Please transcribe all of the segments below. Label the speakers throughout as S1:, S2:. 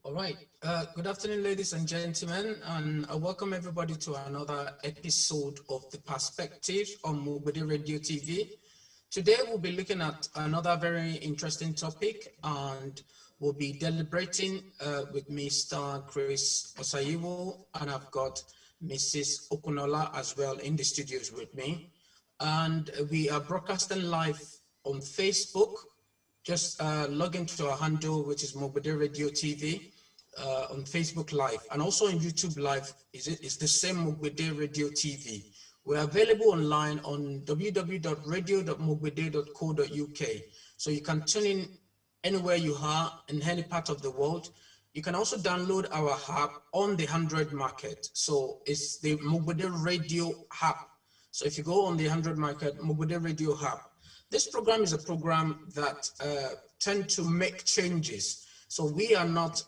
S1: All right. Good afternoon, ladies and gentlemen, and I welcome everybody to another episode of The Perspective on MOGBEDE Radio TV. Today, we'll be looking at another very interesting topic, and we'll be deliberating with Mr. Chris Osayiwo, and I've got Mrs. Okunola as well in the studios with me. And we are broadcasting live on Facebook. Just log into our handle, which is MOGBEDE Radio TV. On Facebook Live and also on YouTube Live, it's the same MOGBEDE Radio TV. We're available online on www.radio.mogbede.co.uk. So you can tune in anywhere you are in any part of the world. You can also download our app on the Android market. So it's the MOGBEDE Radio app. So if you go on the Android market, MOGBEDE Radio app. This program is a program that tend to make changes. So we are not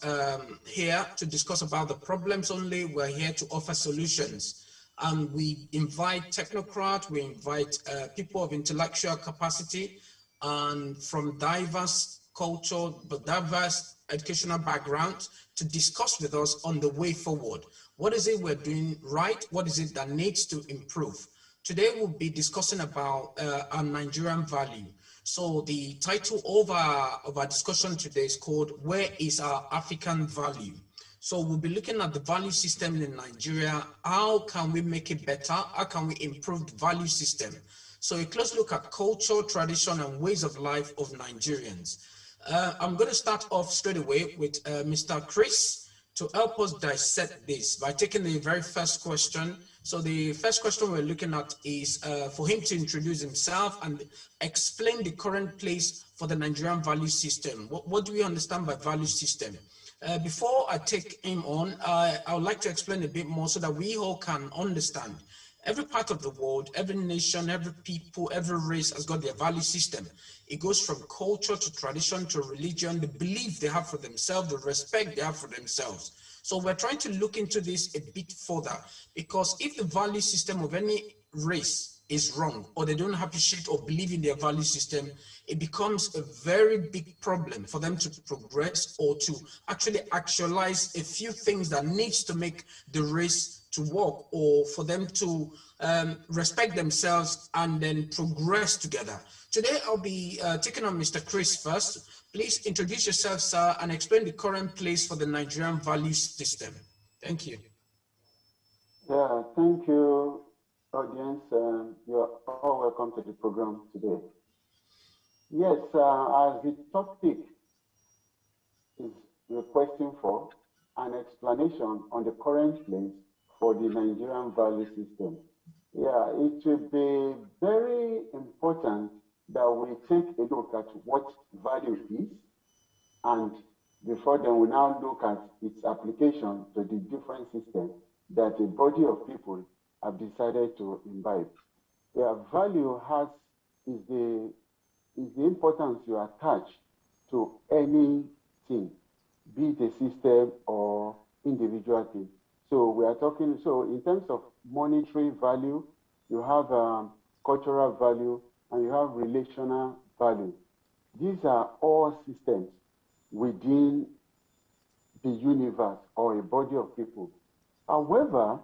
S1: here to discuss about the problems only, we're here to offer solutions. And we invite technocrats, we invite people of intellectual capacity and from diverse culture, but diverse educational backgrounds to discuss with us on the way forward. What is it we're doing right? What is it that needs to improve? Today we'll be discussing about our Nigerian value. So the title of our discussion today is called, Where is Our African Value? So we'll be looking at the value system in Nigeria. How can we make it better? How can we improve the value system? So a close look at culture, tradition, and ways of life of Nigerians. I'm going to start off straight away with Mr. Chris to help us dissect this by taking the very first question. So the first question we're looking at is for him to introduce himself and explain the current place for the Nigerian value system. What do we understand by value system? Before I take him on, I would like to explain a bit more so that we all can understand. Every part of the world, every nation, every people, every race has got their value system. It goes from culture to tradition to religion, the belief they have for themselves, the respect they have for themselves. So we're trying to look into this a bit further, because if the value system of any race is wrong, or they don't appreciate or believe in their value system, it becomes a very big problem for them to progress or to actually actualize a few things that needs to make the race to work, or for them to respect themselves and then progress together. Today, I'll be taking on Mr. Chris first. Please introduce yourself, sir, and explain the current place for the Nigerian value system. Thank you.
S2: Yeah, thank you, audience. You're all welcome to the program today. Yes, as the topic is requesting for an explanation on the current place for the Nigerian value system. Yeah, it will be very important that we take a look at what value is, and before then we now look at its application to the different systems that a body of people have decided to imbibe. Yeah, value is the importance you attach to anything, be it a system or individual thing. So we are talking, so in terms of monetary value, you have cultural value, and you have relational value. These are all systems within the universe or a body of people. However,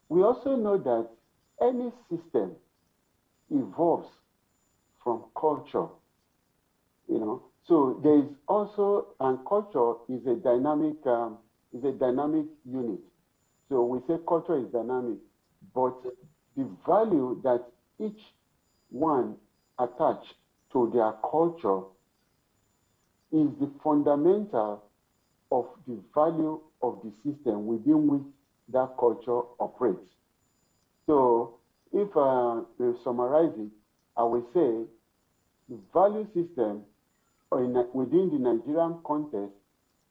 S2: we also know that any system evolves from culture, you know. So there is also, and culture is a dynamic unit. So we say culture is dynamic, but the value that each one attached to their culture is the fundamental of the value of the system within which that culture operates. So if we summarize it, I will say the value system within the Nigerian context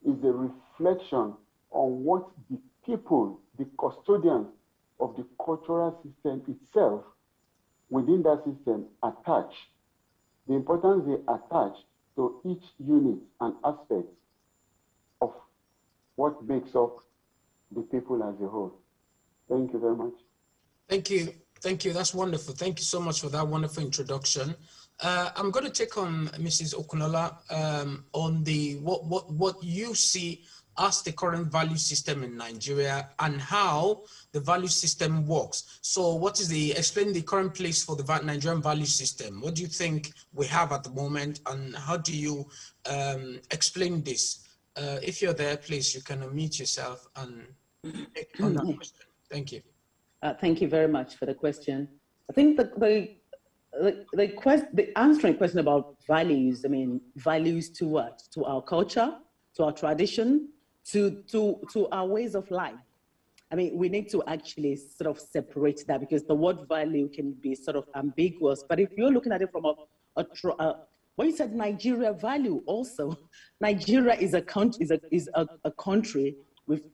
S2: is a reflection on what the people, the custodians of the cultural system itself, within that system attach, the importance they attach to each unit and aspect of what makes up the people as a whole. Thank you very much.
S1: Thank you. Thank you. That's wonderful. Thank you so much for that wonderful introduction. I'm going to take on Mrs. Okunola on the what you see as the current value system in Nigeria and how the value system works. So what is explain the current place for the Nigerian value system? What do you think we have at the moment, and how do you explain this? If you're there, please, you can unmute yourself and pick on that question. Thank you.
S3: Thank you very much for the question. I think the answering question about values, I mean, values to what? To our culture, to our tradition, to our ways of life. I mean, we need to actually sort of separate that, because the word value can be sort of ambiguous. But if you're looking at it from when you said Nigeria value, also, Nigeria is a country, is a country with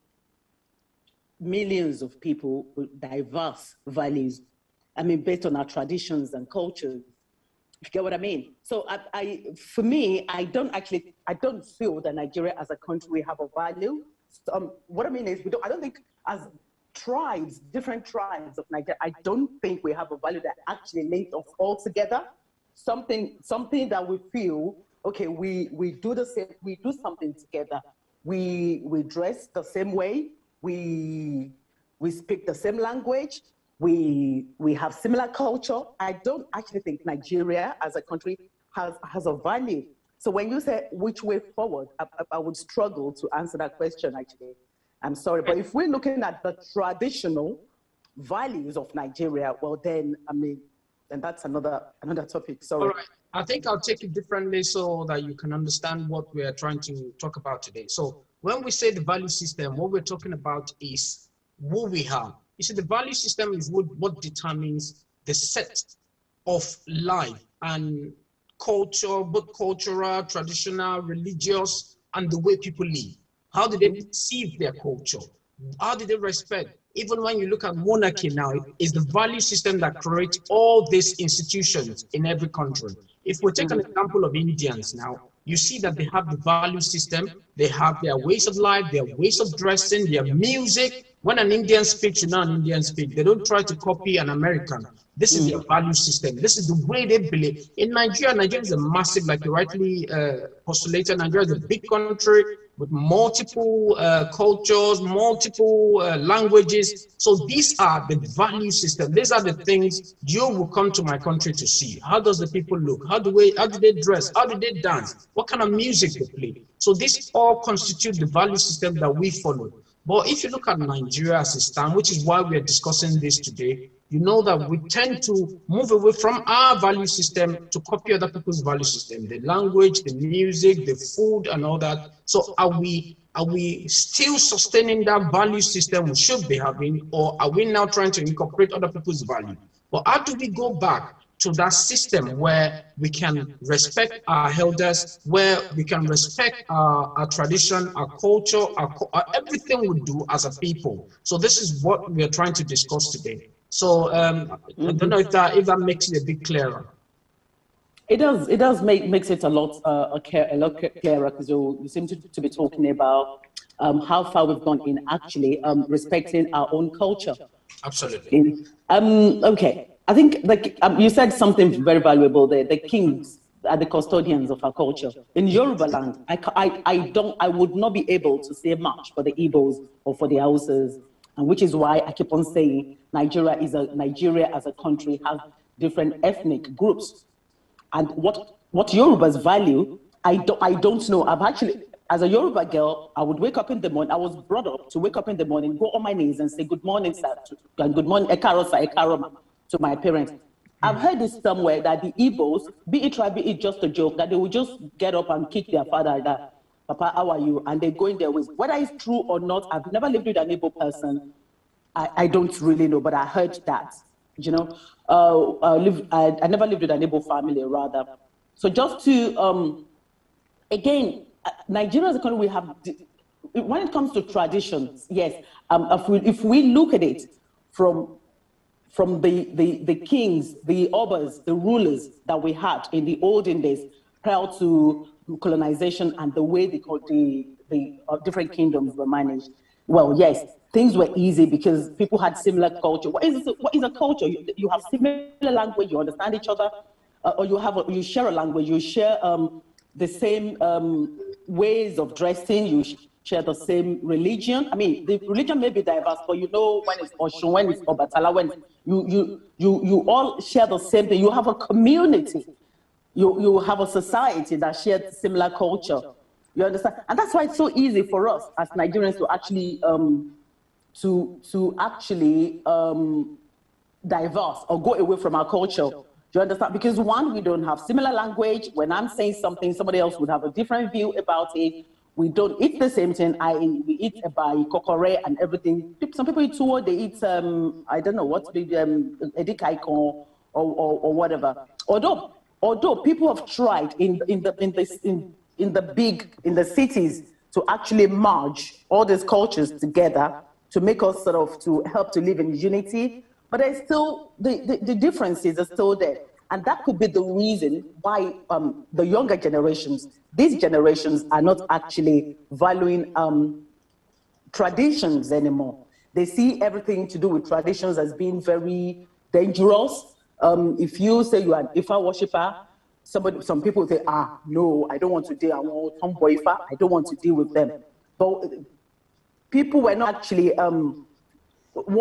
S3: millions of people with diverse values. I mean, based on our traditions and cultures. You get what I mean? So for me, I don't feel that Nigeria as a country, we have a value. So, what I mean is, I don't think as tribes, different tribes of Nigeria, I don't think we have a value that actually links us all together. Something that we feel, okay, we do the same, we do something together. We dress the same way, we speak the same language, we have similar culture. I don't actually think Nigeria as a country has a value. So when you say which way forward, I would struggle to answer that question, actually. I'm sorry, but if we're looking at the traditional values of Nigeria, well then, I mean, then that's another topic. Sorry.
S1: All right. I think I'll take it differently so that you can understand what we are trying to talk about today. So when we say the value system, what we're talking about is who we have. You see, the value system is what determines the set of life and culture, both cultural, traditional, religious, and the way people live. How do they perceive their culture? How do they respect? Even when you look at monarchy now, it's the value system that creates all these institutions in every country. If we take an example of Indians now, you see that they have the value system, they have their ways of life, their ways of dressing, their music. When an Indian speaks, you know an Indian speak. They don't try to copy an American. This is their value system. This is the way they believe. In Nigeria is a massive, like you rightly postulated, Nigeria is a big country with multiple cultures, multiple languages. So these are the value system. These are the things you will come to my country to see. How does the people look? How do they dress? How do they dance? What kind of music they play? So this all constitute the value system that we follow. But if you look at Nigeria as a stand, which is why we are discussing this today, you know that we tend to move away from our value system to copy other people's value system, the language, the music, the food, and all that. So are we still sustaining that value system we should be having, or are we now trying to incorporate other people's value? But how do we go back to that system where we can respect our elders, where we can respect our tradition, our culture, everything we do as a people? So this is what we are trying to discuss today. So I don't know if that makes it a bit clearer.
S3: It does makes it a lot clearer, because you seem to be talking about how far we've gone in actually respecting our own culture.
S1: Absolutely.
S3: Okay, I think you said something very valuable there. The kings are the custodians of our culture. In Yoruba land, I would not be able to say much for the Igbos or for the Hausas, and which is why I keep on saying Nigeria as a country has different ethnic groups. And what Yorubas value, I don't know. I've actually, as a Yoruba girl, I would wake up in the morning. I was brought up to wake up in the morning, go on my knees and say good morning, sir, and good morning, ekaro, sir, ekaro, to my parents. I've heard this somewhere that the Igbos, be it just a joke, that they will just get up and kick their father, that, Papa, how are you? And they go in their ways. Whether it's true or not, I've never lived with an Igbo person. I don't really know, but I heard that. You know, I never lived with an Igbo family, rather. So just to, again, Nigeria as a country, we have, when it comes to traditions, yes, if we look at it from the kings, the obas, the rulers that we had in the olden days prior to colonization and the way the different kingdoms were managed, well, yes, things were easy because people had similar culture. What is a culture? You have similar language, you understand each other, or you share a language, you share the same ways of dressing, you share the same religion. I mean, the religion may be diverse, but you know, when it's Oshun, when it's Obatala, when you all share the same thing. You have a community. You have a society that shares similar culture. You understand? And that's why it's so easy for us as Nigerians to actually diverse or go away from our culture. Do you understand? Because one, we don't have similar language. When I'm saying something, somebody else would have a different view about it. We don't eat the same thing. We eat by kokore and everything. Some people eat tuwo, they eat, I don't know, what's the, edikaikon or whatever. Although people have tried in the cities to actually merge all these cultures together to make us sort of, to help to live in unity, but there's still, the differences are still there. And that could be the reason why the younger generations, these generations are not actually valuing traditions anymore. They see everything to do with traditions as being very dangerous. If you say you are an Ifa worshiper, some people say, no, I don't want to deal, I want tomboy Ifa, I don't want to deal with them. But people were not actually, we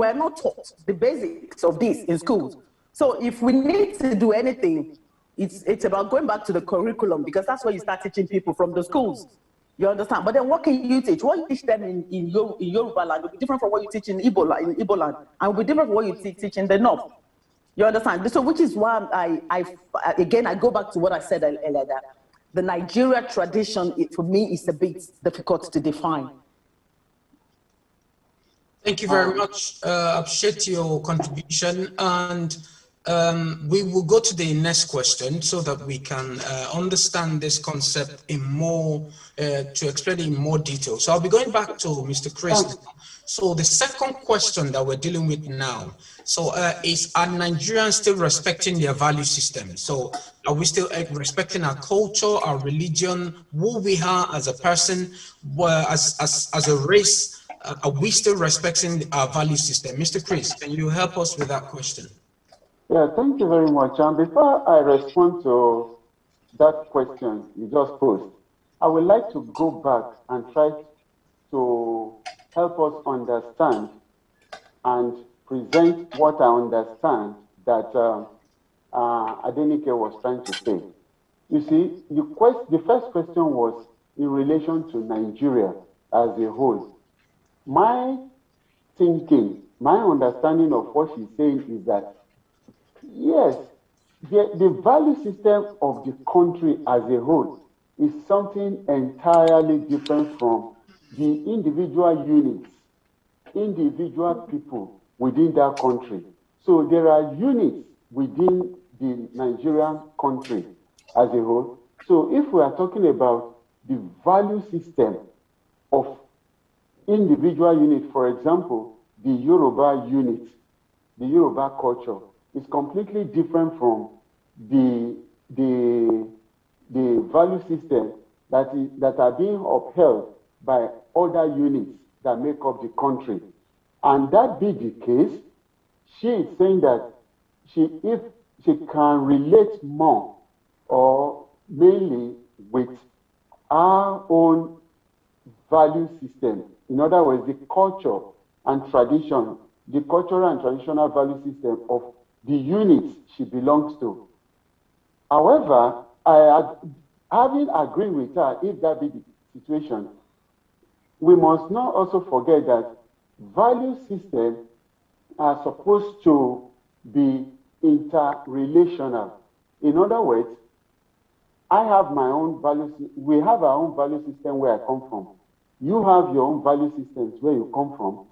S3: were not taught the basics of this in schools. So if we need to do anything, it's about going back to the curriculum, because that's where you start teaching people from the schools. You understand? But then what can you teach? What you teach them in Yoruba land will be different from what you teach in Igbo land, and will be different from what you teach in the North. You understand? So which is why I go back to what I said earlier, that the Nigeria tradition, for me, is a bit difficult to define.
S1: Thank you very much. Appreciate your contribution. And we will go to the next question so that we can understand this concept in more, to explain it in more detail. So I'll be going back to Mr. Chris. So the second question that we're dealing with now, so is, are Nigerians still respecting their value system? So are we still respecting our culture, our religion, who we are as a person, as a race? Are we still respecting our value system? Mr. Chris, can you help us with that question?
S2: Yeah, thank you very much. And before I respond to that question you just posed, I would like to go back and try to help us understand and present what I understand that Adenike was trying to say. You see, the first question was in relation to Nigeria as a whole. My thinking, my understanding of what she's saying is that, yes, the value system of the country as a whole is something entirely different from the individual units, individual people within that country. So there are units within the Nigerian country as a whole. So if we are talking about the value system of individual unit, for example, the Yoruba unit, the Yoruba culture is completely different from the value system that are being upheld by other units that make up the country. And that be the case, she is saying that if she can relate more or mainly with our own value system, in other words, the culture and tradition, the cultural and traditional value system of the units she belongs to. However, having agreed with her, if that be the situation, we must not also forget that value systems are supposed to be interrelational. In other words, I have my own value system. We have our own value system where I come from. You have your own value systems where you come from.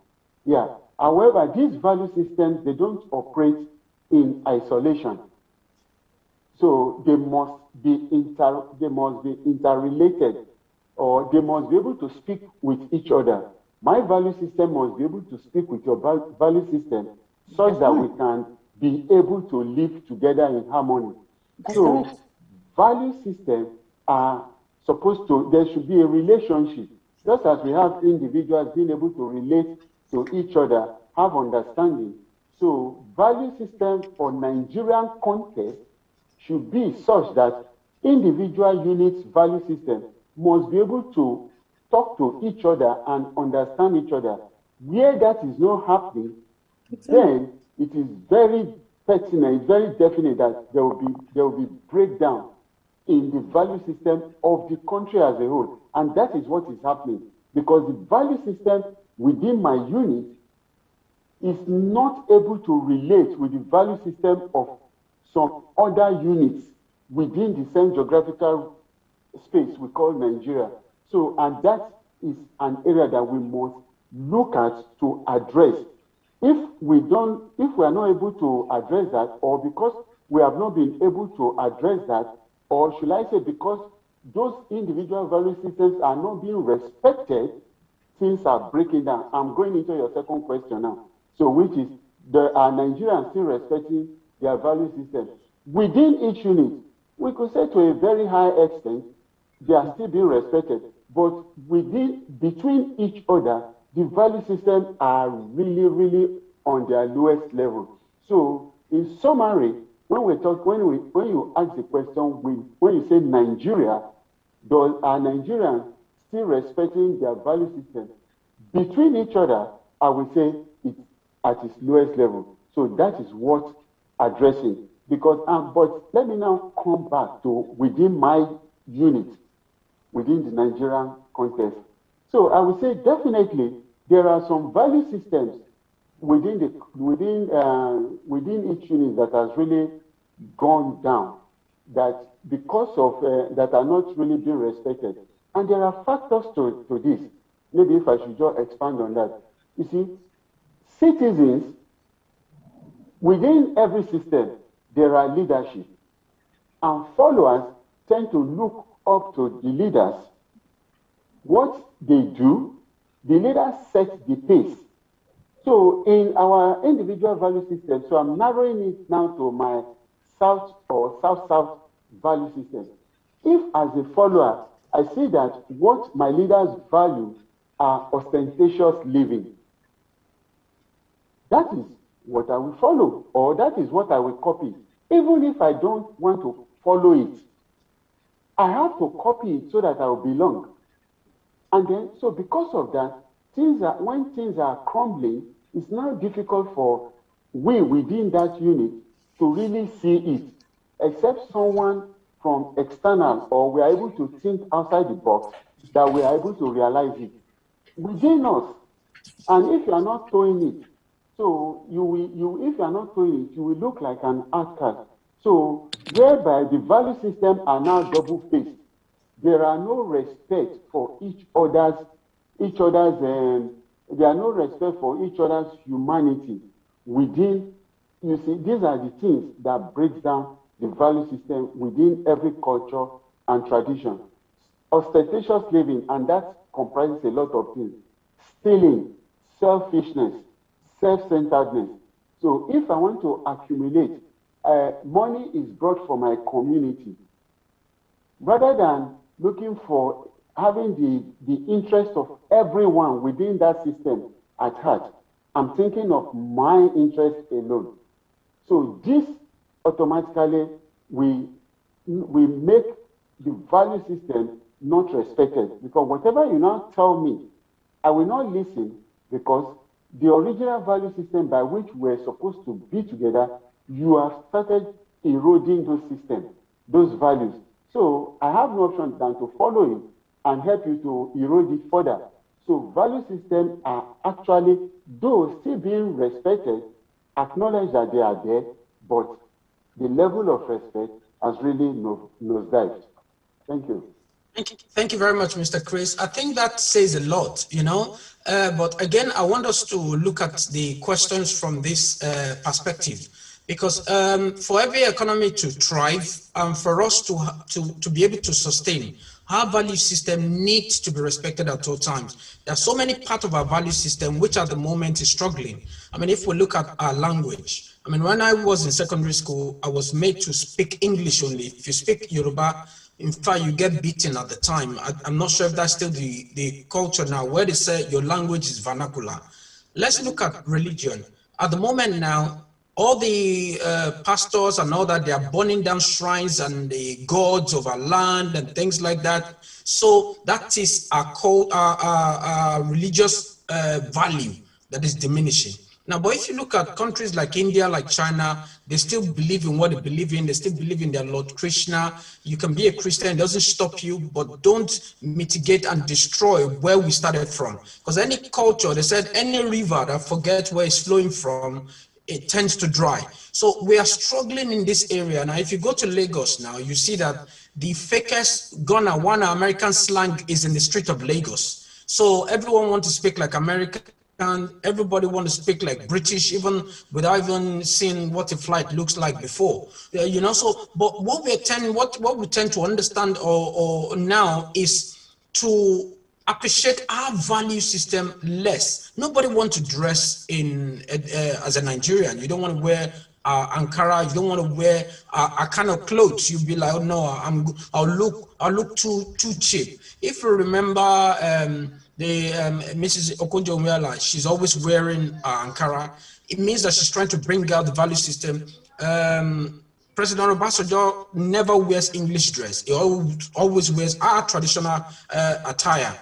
S2: Yeah. However, these value systems, they don't operate in isolation. So they must be interrelated, or they must be able to speak with each other. My value system must be able to speak with your value system such that we can be able to live together in harmony. So value systems are supposed to, there should be a relationship. Just as we have individuals being able to relate to each other, have understanding. So value system for Nigerian context should be such that individual units value system must be able to talk to each other and understand each other. Where that is not happening, then it is very pertinent, very definite that there will be breakdown in the value system of the country as a whole. And that is what is happening, because the value system within my unit is not able to relate with the value system of some other units within the same geographical space we call Nigeria. So, and that is an area that we must look at to address. If we are not able to address that, or because we have not been able to address that, or should I say because those individual value systems are not being respected, things are breaking down. I'm going into your second question now. So, which is, are Nigerians still respecting their value system? Within each unit, we could say to a very high extent, they are still being respected. But between each other, the value systems are really, really on their lowest level. So, in summary, when you ask the question, when you say Nigeria, are Nigerians still respecting their value system? Between each other, I would say it's at its lowest level. So that is what addressing. Because, but let me now come back to within my unit, within the Nigerian context. So I would say definitely there are some value systems within each unit that has really gone down, that because of that are not really being respected. And there are factors to this. Maybe if I should just expand on that. You see, citizens, within every system, there are leadership. And followers tend to look up to the leaders. What they do, the leaders set the pace. So in our individual value system, so I'm narrowing it now to my South or South-South value system. If as a follower, I see that what my leaders value are ostentatious living, that is what I will follow, or that is what I will copy. Even if I don't want to follow it, I have to copy it so that I will belong. And then, so because of that, when things are crumbling, it's now difficult for we within that unit to really see it, except someone from external, or we are able to think outside the box, that we are able to realize it within us. And if you are not doing it, so if you are not doing it, you will look like an outcast. So whereby the value system are now double-faced. There are no respect for each other's there are no respect for each other's humanity within. You see, these are the things that break down the value system within every culture and tradition. Ostentatious living, and that comprises a lot of things. Stealing, selfishness, self-centeredness. So if I want to accumulate, money is brought for my community. Rather than looking for having the interest of everyone within that system at heart, I'm thinking of my interest alone. So this automatically we make the value system not respected, because whatever you now tell me, I will not listen, because the original value system by which we're supposed to be together, you have started eroding those systems, those values. So I have no option than to follow you and help you to erode it further. So value systems are actually, though still being respected, acknowledge that they are there, but the level of respect has really nosedived. Thank you.
S1: Thank you very much, Mr. Chris. I think that says a lot, you know, but again, I want us to look at the questions from this perspective, because for every economy to thrive, for us to be able to sustain, our value system needs to be respected at all times. There are so many parts of our value system which at the moment is struggling. I mean, if we look at our language, I mean, when I was in secondary school, I was made to speak English only. If you speak Yoruba, in fact, you get beaten at the time. I'm not sure if that's still the culture now, where they say your language is vernacular. Let's look at religion. At the moment now, all the pastors and all that, they are burning down shrines and the gods of our land and things like that. So that is our religious value that is diminishing. Now, but if you look at countries like India, like China, they still believe in what they believe in. They still believe in their Lord Krishna. You can be a Christian, it doesn't stop you, but don't mitigate and destroy where we started from. Because any culture, they said, any river that forgets where it's flowing from, it tends to dry. So we are struggling in this area. Now, if you go to Lagos now, you see that the fakest Ghana, one American slang is in the street of Lagos. So everyone wants to speak like American. Everybody want to speak like British, even without even seeing what a flight looks like before. You know, so but what we tend to understand or now is to appreciate our value system less. Nobody wants to dress in as a Nigerian. You don't want to wear Ankara. You don't want to wear a kind of clothes. You'll be like, oh no, I'll look too cheap. If you remember. Mrs. Okonjo-Iweala, she's always wearing Ankara. It means that she's trying to bring out the value system. President Obasanjo never wears English dress. He always wears our traditional attire.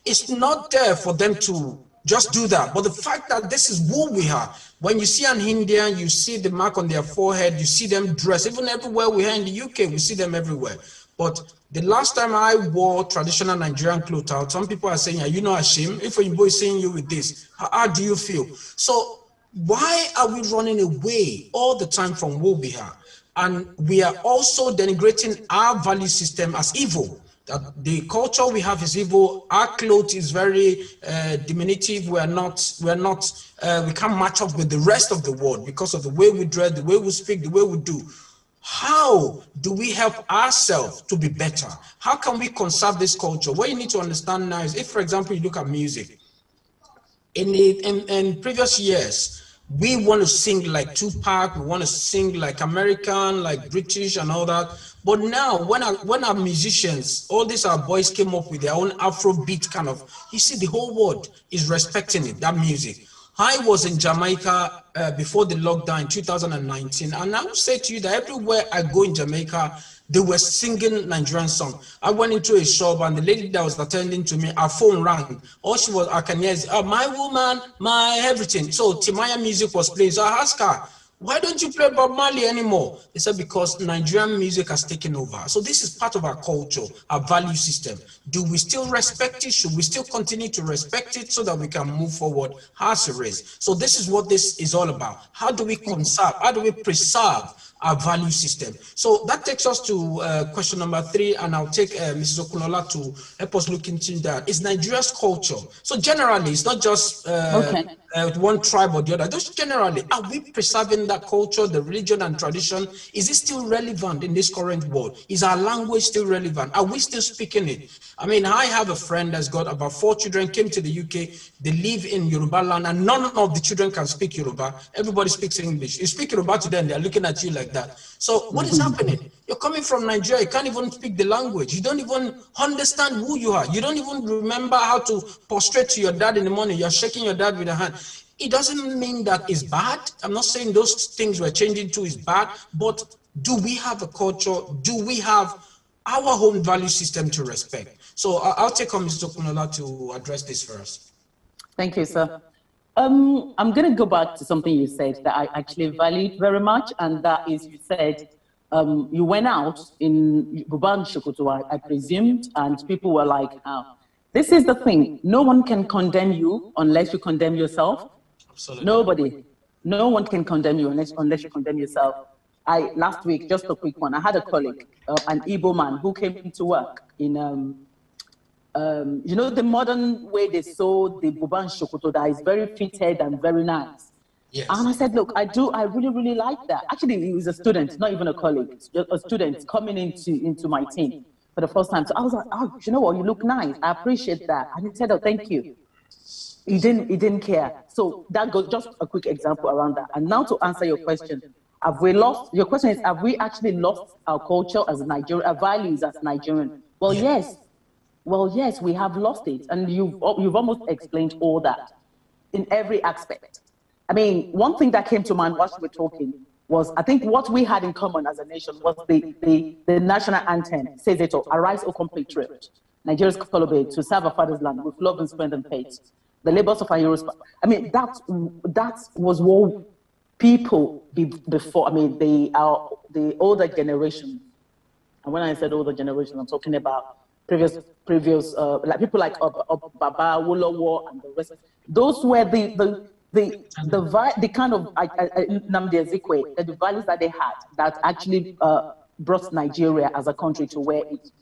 S1: It's not there for them to just do that. But the fact that this is who we are, when you see an Indian, you see the mark on their forehead, you see them dress. Even everywhere we are in the UK, we see them everywhere. But the last time I wore traditional Nigerian clothes out, some people are saying, are you not ashamed? If a boy is seeing you with this, how do you feel? So why are we running away all the time from who we are? And we are also denigrating our value system as evil. That the culture we have is evil. Our clothes is very diminutive. We can't match up with the rest of the world because of the way we dress, the way we speak, the way we do. How do we help ourselves to be better? How can we conserve this culture? What you need to understand now is, if, for example, you look at music, in previous years, we want to sing like Tupac, we want to sing like American, like British and all that. But now, when our musicians, all these our boys came up with their own Afrobeat kind of, you see, the whole world is respecting it, that music. I was in Jamaica before the lockdown in 2019, and I will say to you that everywhere I go in Jamaica, they were singing Nigerian songs. I went into a shop, and the lady that was attending to me, her phone rang. All she was, I can hear is, my woman, my everything. So Timaya music was playing. So I asked her, why don't you play Bob Marley anymore? They said, because Nigerian music has taken over. So this is part of our culture, our value system. Do we still respect it? Should we still continue to respect it so that we can move forward as a race? So this is what this is all about. How do we conserve? How do we preserve our value system? So that takes us to question number 3, and I'll take Mrs. Okunola to help us look into that. It's Nigeria's culture. So generally, it's not just one tribe or the other. Just generally, are we preserving that culture, the religion and tradition? Is it still relevant in this current world? Is our language still relevant? Are we still speaking it? I mean, I have a friend that's got about 4 children, came to the UK, they live in Yoruba land, and none of the children can speak Yoruba. Everybody speaks English. You speak Yoruba to them, they're looking at you like that. So what is happening? You're coming from Nigeria, you can't even speak the language. You don't even understand who you are. You don't even remember how to prostrate to your dad in the morning. You're shaking your dad with a hand. It doesn't mean that it's bad. I'm not saying those things we're changing to is bad, but do we have a culture? Do we have our own value system to respect? So I'll take on Mr. Okunola to address this first.
S3: Thank you, sir. I'm going to go back to something you said that I actually valued very much, and that is, you said you went out in Buban Shokoto, I presumed, and people were like, this is the thing, no one can condemn you unless you condemn yourself.
S1: Absolutely.
S3: Nobody. No one can condemn you unless you condemn yourself. Last week, just a quick one, I had a colleague, an Igbo man, who came to work in, you know, the modern way they sew the Buban Shokoto that is very fitted and very nice.
S1: Yes.
S3: And I said, look, I really, really like that. Actually, he was a student, not even a colleague, just a student coming into my team for the first time. So I was like, oh, you know what, you look nice. I appreciate that. And he said, oh, thank you. He didn't care. So that goes, just a quick example around that. And now to answer your question, your question is, have we actually lost our culture as a Nigerian, our values as Nigerian? Well, yes. Well, yes, we have lost it. And you've almost explained all that in every aspect. I mean, one thing that came to mind while we were talking was, I think what we had in common as a nation was the national anthem, says it all, arise, O compatriot, Nigeria's color to serve our father's land with love and strength and faith. The labors of our heroes. I mean, that was what people before, I mean, the older generation, and when I said older generation, I'm talking about previous like people like Baba, Wolowo, and the rest. Those were the kind of Nnamdi Ezekwe, the values that they had that actually brought Nigeria as a country to where it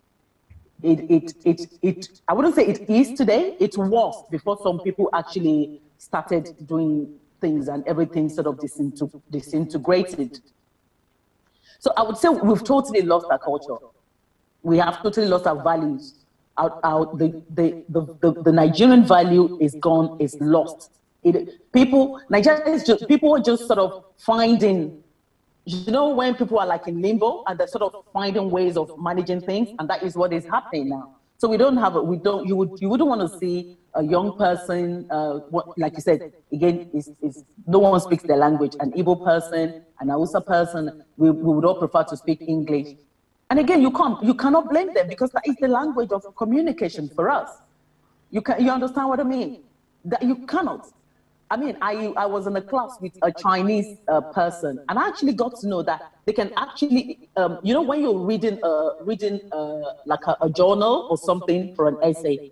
S3: I wouldn't say it is today. It was before some people actually started doing things and everything sort of disintegrated. So I would say we've totally lost our culture. We have totally lost our values. The Nigerian value is gone, is lost. People are just sort of finding, you know, when people are like in limbo and they're sort of finding ways of managing things, and that is what is happening now. So you wouldn't want to see a young person, like you said, again, no one speaks their language. An Igbo person, an Hausa person, we would all prefer to speak English. And again, you cannot blame them because that is the language of communication for us. You understand what I mean? That you cannot. I mean, I was in a class with a Chinese person, and I actually got to know that they can actually, you know, when you're reading like a journal or something for an essay,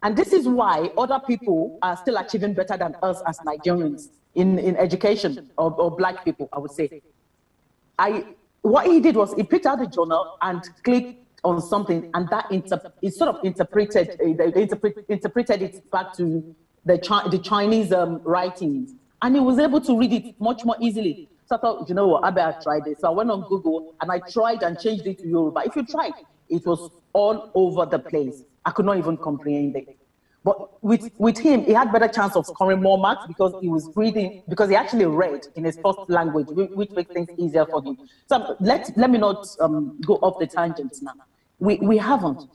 S3: and this is why other people are still achieving better than us as Nigerians in education, or black people, I would say. What he did was he picked out the journal and clicked on something, and that it sort of interpreted it back to the Chinese writings, and he was able to read it much more easily. So I thought, you know what, I better try this. So I went on Google and I tried and changed it to Yoruba. If you tried, it was all over the place. I could not even comprehend it. But with him, he had better chance of scoring more marks because he was reading, because he actually read in his first language, which makes things easier for him. So let me not go off the tangents now. We have not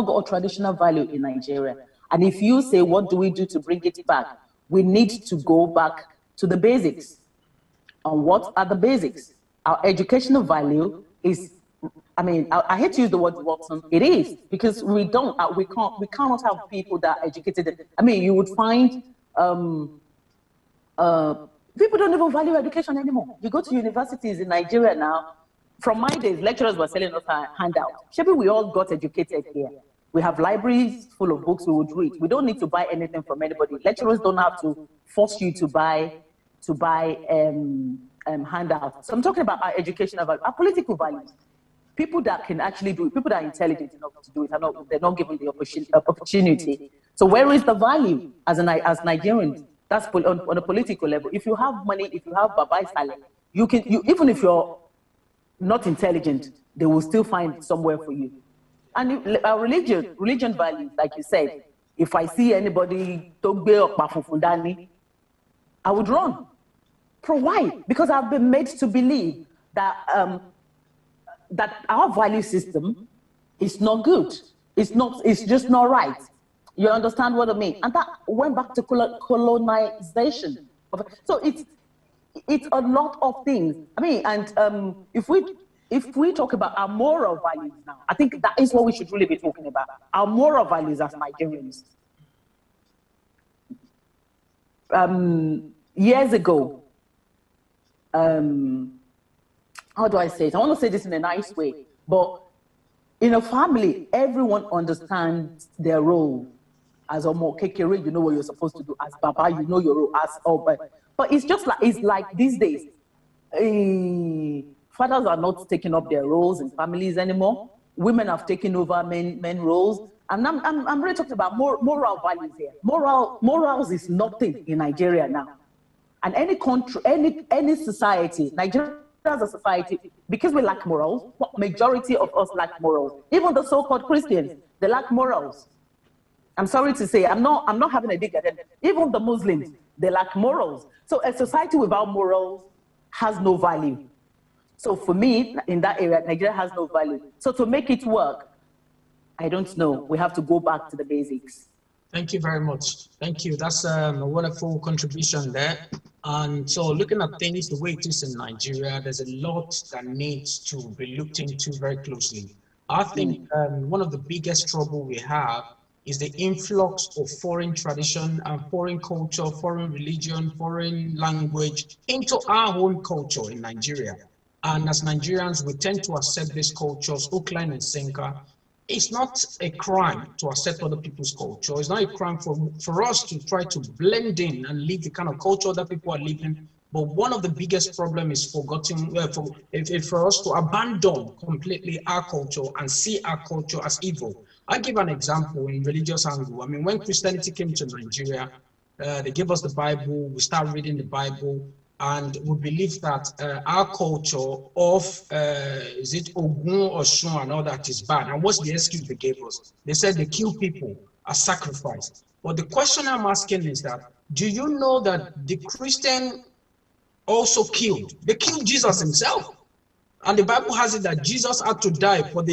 S3: got a traditional value in Nigeria. And if you say, what do we do to bring it back? We need to go back to the basics. And what are the basics? Our educational value is, I mean, I hate to use the word Watson. It is, because we cannot have people that are educated. I mean, you would find people don't even value education anymore. You go to universities in Nigeria now. From my days, lecturers were selling us a handout. Maybe we all got educated here. We have libraries full of books we would read. We don't need to buy anything from anybody. Lecturers don't have to force you to buy handouts. So I'm talking about our educational values, our political values. People that can actually do it, people that are intelligent enough to do it, they're not given the opportunity. So where is the value as Nigerians? That's on a political level. If you have money, if you have Baba Saleh, even if you're not intelligent, they will still find somewhere for you. And our religion values, like you said, if I see anybody I would run. For why? Because I've been made to believe that that our value system is not good. It's just not right. You understand what I mean? And that went back to colonization. So it's a lot of things. I mean, and if we talk about our moral values now, I think that is what we should really be talking about. Our moral values as Nigerians. Years ago, how do I say it? I want to say this in a nice way, but in a family, everyone understands their role. As Omo Kekere, you know what you're supposed to do. As Baba, you know your role. As but it's just like these days. Fathers are not taking up their roles in families anymore. Women have taken over men roles. And I'm really talking about moral values here. Morals is nothing in Nigeria now. And any country, any society, Nigeria as a society, because we lack morals, majority of us lack morals. Even the so-called Christians, they lack morals. I'm sorry to say, I'm not having a dig at them. Even the Muslims, they lack morals. So a society without morals has no value. So for me, in that area, Nigeria has no value. So to make it work, I don't know. We have to go back to the basics.
S1: Thank you very much. Thank you. That's a wonderful contribution there. And so looking at things the way it is in Nigeria, there's a lot that needs to be looked into very closely. I think one of the biggest trouble we have is the influx of foreign tradition and foreign culture, foreign religion, foreign language into our own culture in Nigeria. And as Nigerians, we tend to accept these cultures hook, line, and sinker. It's not a crime to accept other people's culture. It's not a crime for us to try to blend in and live the kind of culture that people are living. But one of the biggest problems is forgetting, for us to abandon completely our culture and see our culture as evil. I give an example in religious angle. I mean, when Christianity came to Nigeria, they gave us the Bible, we started reading the Bible, and we believe that our culture of, is it Ogun or Shun and all that is bad. And what's the excuse they gave us? They said they kill people as sacrifice. But the question I'm asking is that, do you know that the Christian also killed? They killed Jesus himself. And the Bible has it that Jesus had to die for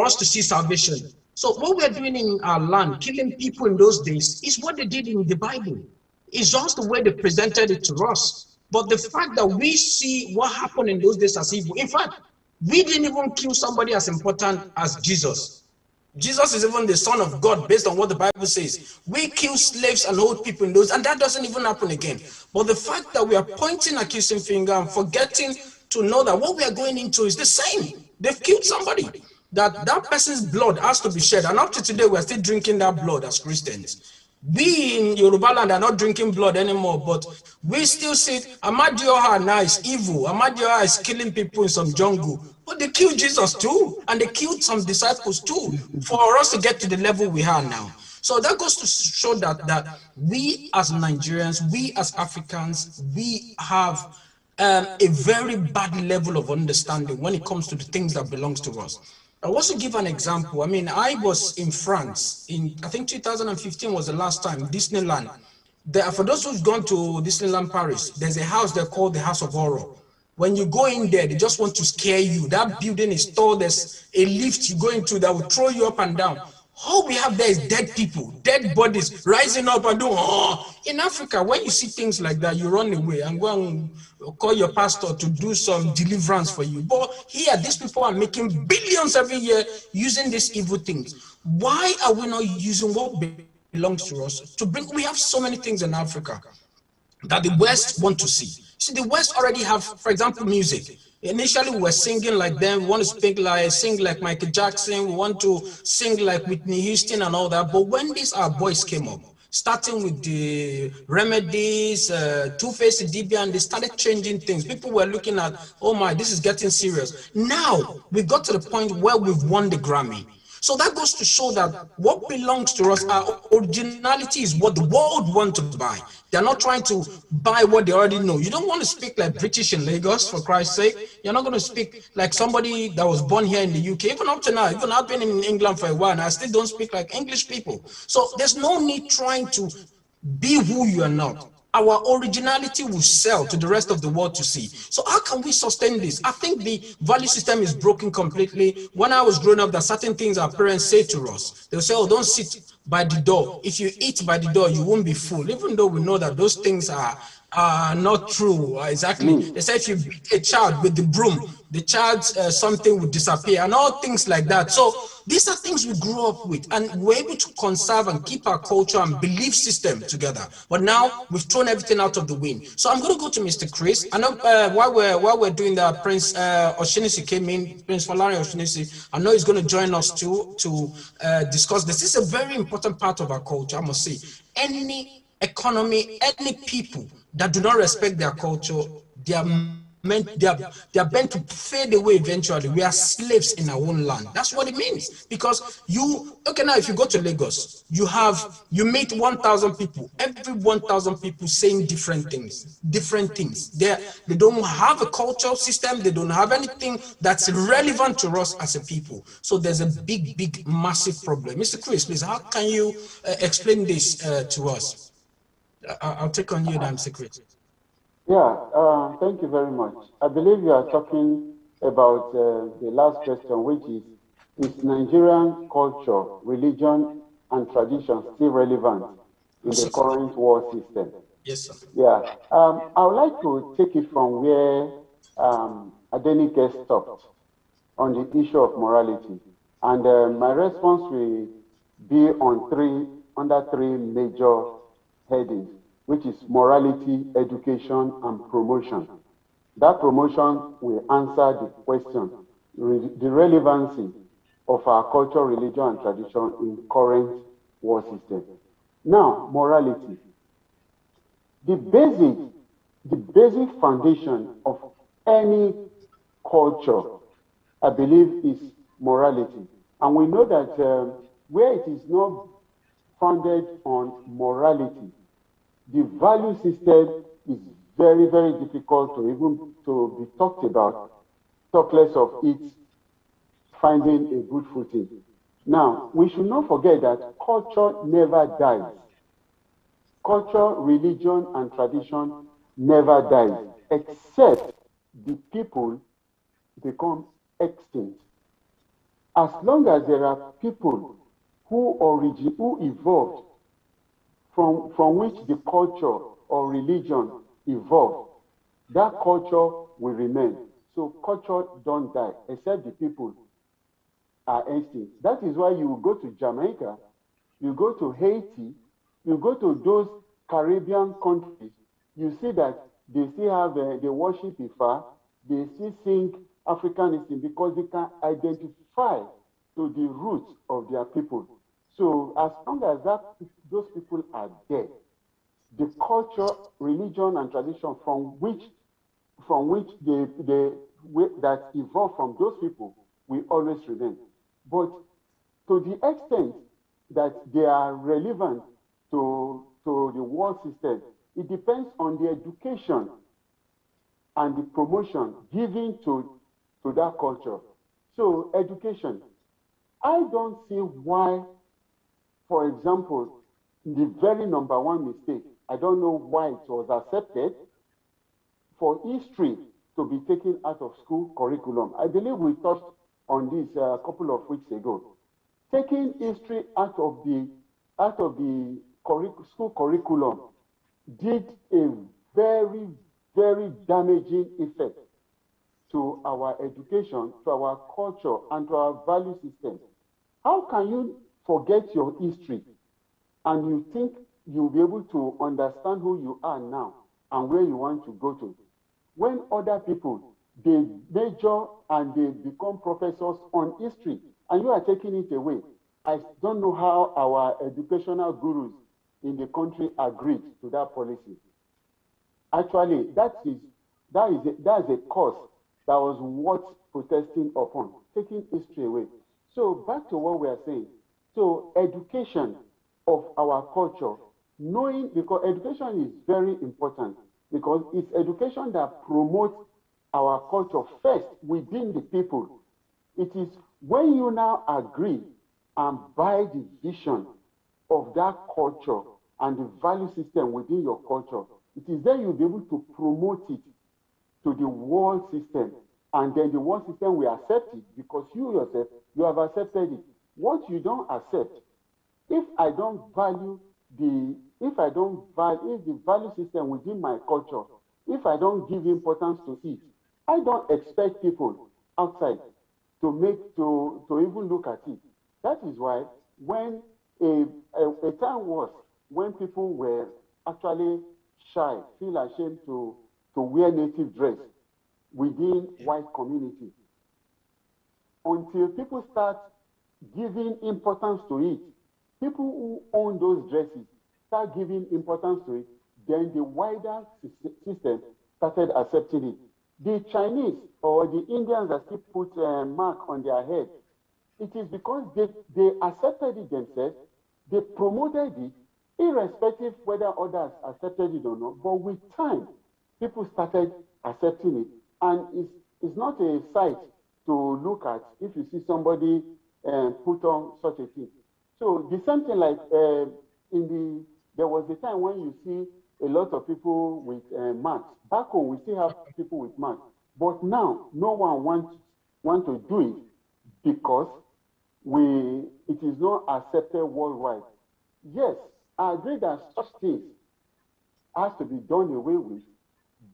S1: us to see salvation. So what we're doing in our land, killing people in those days, is what they did in the Bible. It's just the way they presented it to us. But the fact that we see what happened in those days as evil, in fact, we didn't even kill somebody as important as Jesus. Jesus is even the Son of God based on what the Bible says. We kill slaves and old people in those, and that doesn't even happen again. But the fact that we are pointing accusing finger and forgetting to know that what we are going into is the same. They've killed somebody. That person's blood has to be shed. And up to today, we are still drinking that blood as Christians. We in Yoruba land are not drinking blood anymore, but we still see Amadioha now is evil. Amadioha is killing people in some jungle. But they killed Jesus too, and they killed some disciples too, for us to get to the level we are now. So that goes to show that we as Nigerians, we as Africans, we have a very bad level of understanding when it comes to the things that belongs to us. I want to give an example. I mean, I was in France in, I think 2015 was the last time, Disneyland. There, for those who've gone to Disneyland Paris, there's a house there called the House of Horror. When you go in there, they just want to scare you. That building is tall, there's a lift you go into that will throw you up and down. All we have there is dead people, dead bodies rising up and doing, oh. In Africa, when you see things like that, you run away and go and call your pastor to do some deliverance for you. But here, these people are making billions every year using these evil things. Why are we not using what belongs to us to bring? We have so many things in Africa that the West want to see. See, the West already have, for example, music. Initially, we were singing like them. We want to sing like Michael Jackson. We want to sing like Whitney Houston and all that. But when these our boys came up, starting with the Remedies, Two-Face Debian, they started changing things. People were looking at, oh my, this is getting serious. Now, we got to the point where we've won the Grammy. So that goes to show that what belongs to us, our originality is what the world wants to buy. They're not trying to buy what they already know. You don't want to speak like British in Lagos, for Christ's sake. You're not going to speak like somebody that was born here in the UK. Even up to now, even I've been in England for a while and I still don't speak like English people. So there's no need trying to be who you are not. Our originality will sell to the rest of the world to see. So how can we sustain this? I think the value system is broken completely. When I was growing up, there are certain things our parents say to us. They'll say, oh, don't sit by the door. If you eat by the door, you won't be full. Even though we know that those things are not true. Exactly. They say if you beat a child with the broom, the child's something will disappear and all things like that. So these are things we grew up with and we're able to conserve and keep our culture and belief system together. But now we've thrown everything out of the wind. So I'm going to go to Mr. Chris. I know while we're doing that, Prince Oshinisi came in, Prince Falari Oshinisi. I know he's going to join us too to discuss this. This is a very important part of our culture, I must say. Any economy, any people that do not respect their culture, they are bent to fade away eventually. We are slaves in our own land. That's what it means. Because now if you go to Lagos, you meet 1,000 people, every 1,000 people saying different things. They don't have a cultural system, they don't have anything that's relevant to us as a people. So there's a big, massive problem. Mr. Chris, please, how can you explain this to us? I'll take on you now, Mr. Chris.
S2: Yeah, thank you very much. I believe you are talking about the last question, which is Nigerian culture, religion, and tradition still relevant in the current world system?
S1: Yes, sir.
S2: Yeah. I would like to take it from where Adenike stopped on the issue of morality. And my response will be under three major headings, which is morality, education, and promotion. That promotion will answer the question, the relevancy of our culture, religion, and tradition in current world system. Now, morality. The basic foundation of any culture, I believe, is morality. And we know that where it is not founded on morality, the value system is very, very difficult to even to be talked about, talk less of it finding a good footing. Now, we should not forget that culture never dies. Culture, religion, and tradition never dies, except the people become extinct. As long as there are people who evolved from which the culture or religion evolved, that culture will remain. So culture don't die, except the people are extinct. That is why you go to Jamaica, you go to Haiti, you go to those Caribbean countries, you see that they still have, they worship Ifa, they still sing Africanism because they can identify to the roots of their people. So as long as those people are there, the culture, religion, and tradition from which that evolve from those people will always remain. But to the extent that they are relevant to the world system, it depends on the education and the promotion given to that culture. So education, I don't see why, for example, the very number one mistake, I don't know why it was accepted for history to be taken out of school curriculum. I believe we touched on this a couple of weeks ago. Taking history out of the school curriculum did a very, very damaging effect to our education, to our culture, and to our value system. How can you forget your history and you think you'll be able to understand who you are now and where you want to go to, when other people, they major and they become professors on history, and you are taking it away? I don't know how our educational gurus in the country agreed to that policy. Actually, that is a cause that was worth protesting upon, taking history away. So back to what we are saying. So education of our culture, knowing, because education is very important, because it's education that promotes our culture first within the people. It is when you now agree and buy the vision of that culture and the value system within your culture, it is then you'll be able to promote it to the world system, and then the world system will accept it because you yourself, you have accepted it. What you don't accept, if the value system within my culture, if I don't give importance to it, I don't expect people outside to even look at it. That is why when a time was when people were actually shy, feel ashamed to wear native dress within white community, until people start giving importance to it, people who own those dresses start giving importance to it, then the wider system started accepting it. The Chinese or the Indians that still put a mark on their head, it is because they accepted it themselves, they promoted it, irrespective whether others accepted it or not. But with time, people started accepting it. And it's not a sight to look at if you see somebody put on such a thing. So the same thing, like there was a time when you see a lot of people with masks. Back home, we still have people with masks. But now, no one wants to do it because it is not accepted worldwide. Yes, I agree that such things has to be done away with,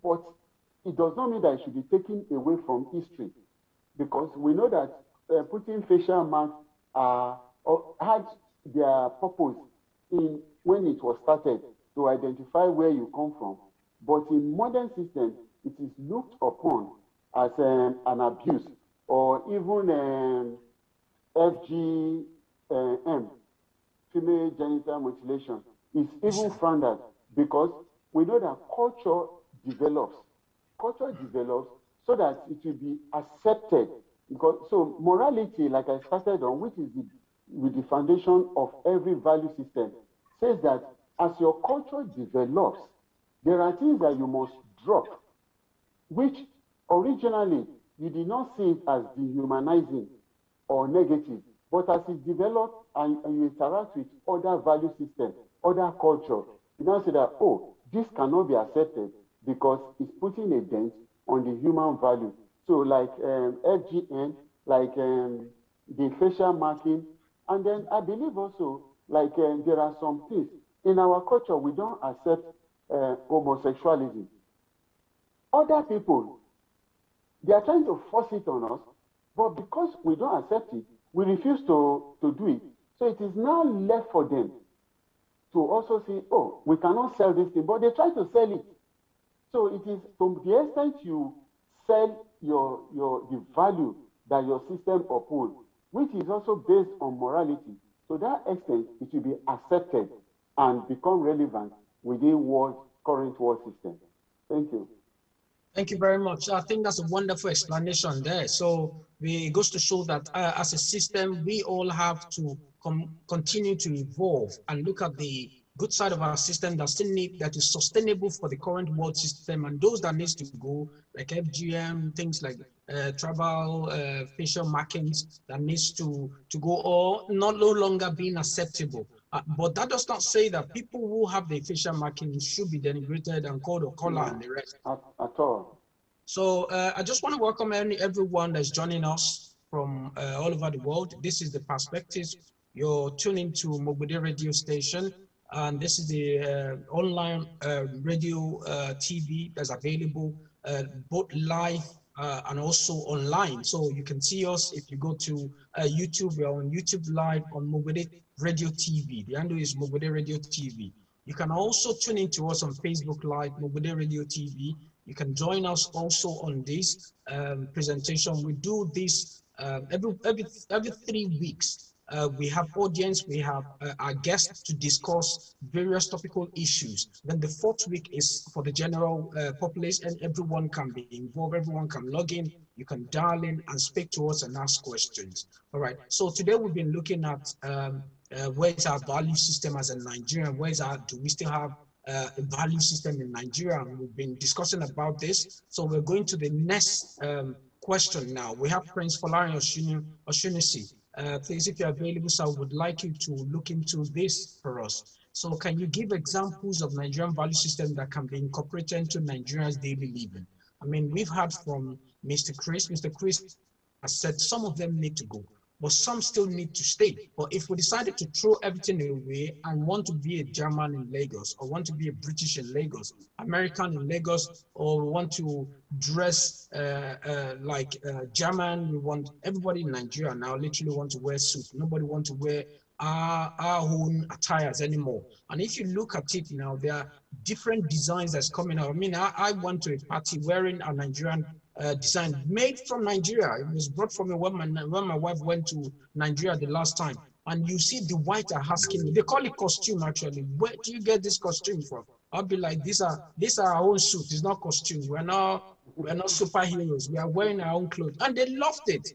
S2: but it does not mean that it should be taken away from history, because we know that putting facial marks had their purpose in when it was started to identify where you come from. But in modern systems, it is looked upon as an abuse, or even FGM, female genital mutilation, is even frowned at, because we know that culture develops. Culture develops so that it will be accepted. Because, so morality, like I started on, which is with the foundation of every value system, says that as your culture develops, there are things that you must drop, which originally you did not see it as dehumanizing or negative, but as it develops and you interact with other value systems, other cultures, you now say that, oh, this cannot be accepted because it's putting a dent on the human value. So like FGN, like the facial marking, and then I believe also like there are some things in our culture we don't accept homosexuality. Other people, they are trying to force it on us, but because we don't accept it, we refuse to do it. So it is now left for them to also say, oh, we cannot sell this thing, but they try to sell it. So it is from the extent you sell the value that your system upholds, which is also based on morality. To that extent, it will be accepted and become relevant within current world system. Thank you.
S1: Thank you very much. I think that's a wonderful explanation there. So it goes to show that as a system, we all have to continue to evolve and look at the good side of our system that is sustainable for the current world system, and those that needs to go, like FGM, things like tribal facial markings that needs to go, or no longer being acceptable. But that does not say that people who have the facial markings should be denigrated and called a color and the rest.
S2: At all.
S1: So I just want to welcome everyone that's joining us from all over the world. This is the Perspectives. You're tuning to MOGBEDE radio station, and this is the online radio TV that's available both live and also online. So you can see us if you go to YouTube. We're on YouTube Live on MOGBEDE Radio TV. The handle is MOGBEDE Radio TV. You can also tune into us on Facebook Live, MOGBEDE Radio TV. You can join us also on this presentation. We do this every 3 weeks. We have audience, we have our guests to discuss various topical issues. Then the 4th week is for the general populace, and everyone can be involved, everyone can log in, you can dial in and speak to us and ask questions. All right, so today we've been looking at where is our value system as a Nigerian, do we still have a value system in Nigeria? And we've been discussing about this. So we're going to the next question now. We have Prince Folarin Oshunisi. Please, if you're available, sir, I would like you to look into this for us. So can you give examples of Nigerian value system that can be incorporated into Nigerians' daily living? I mean, we've heard from Mr. Chris. Mr. Chris has said some of them need to go, but some still need to stay. But if we decided to throw everything away and want to be a German in Lagos, or want to be a British in Lagos, American in Lagos, or want to dress like German, we want everybody in Nigeria now literally want to wear suit. Nobody want to wear our own attires anymore. And if you look at it now, there are different designs that's coming out. I mean, I went to a party wearing a Nigerian design made from Nigeria. It was brought from me when my wife went to Nigeria the last time. And you see the white are asking me, they call it costume actually. Where do you get this costume from? I'll be like, these are our own suit. It's not costume. We're not superheroes. We are wearing our own clothes. And they loved it.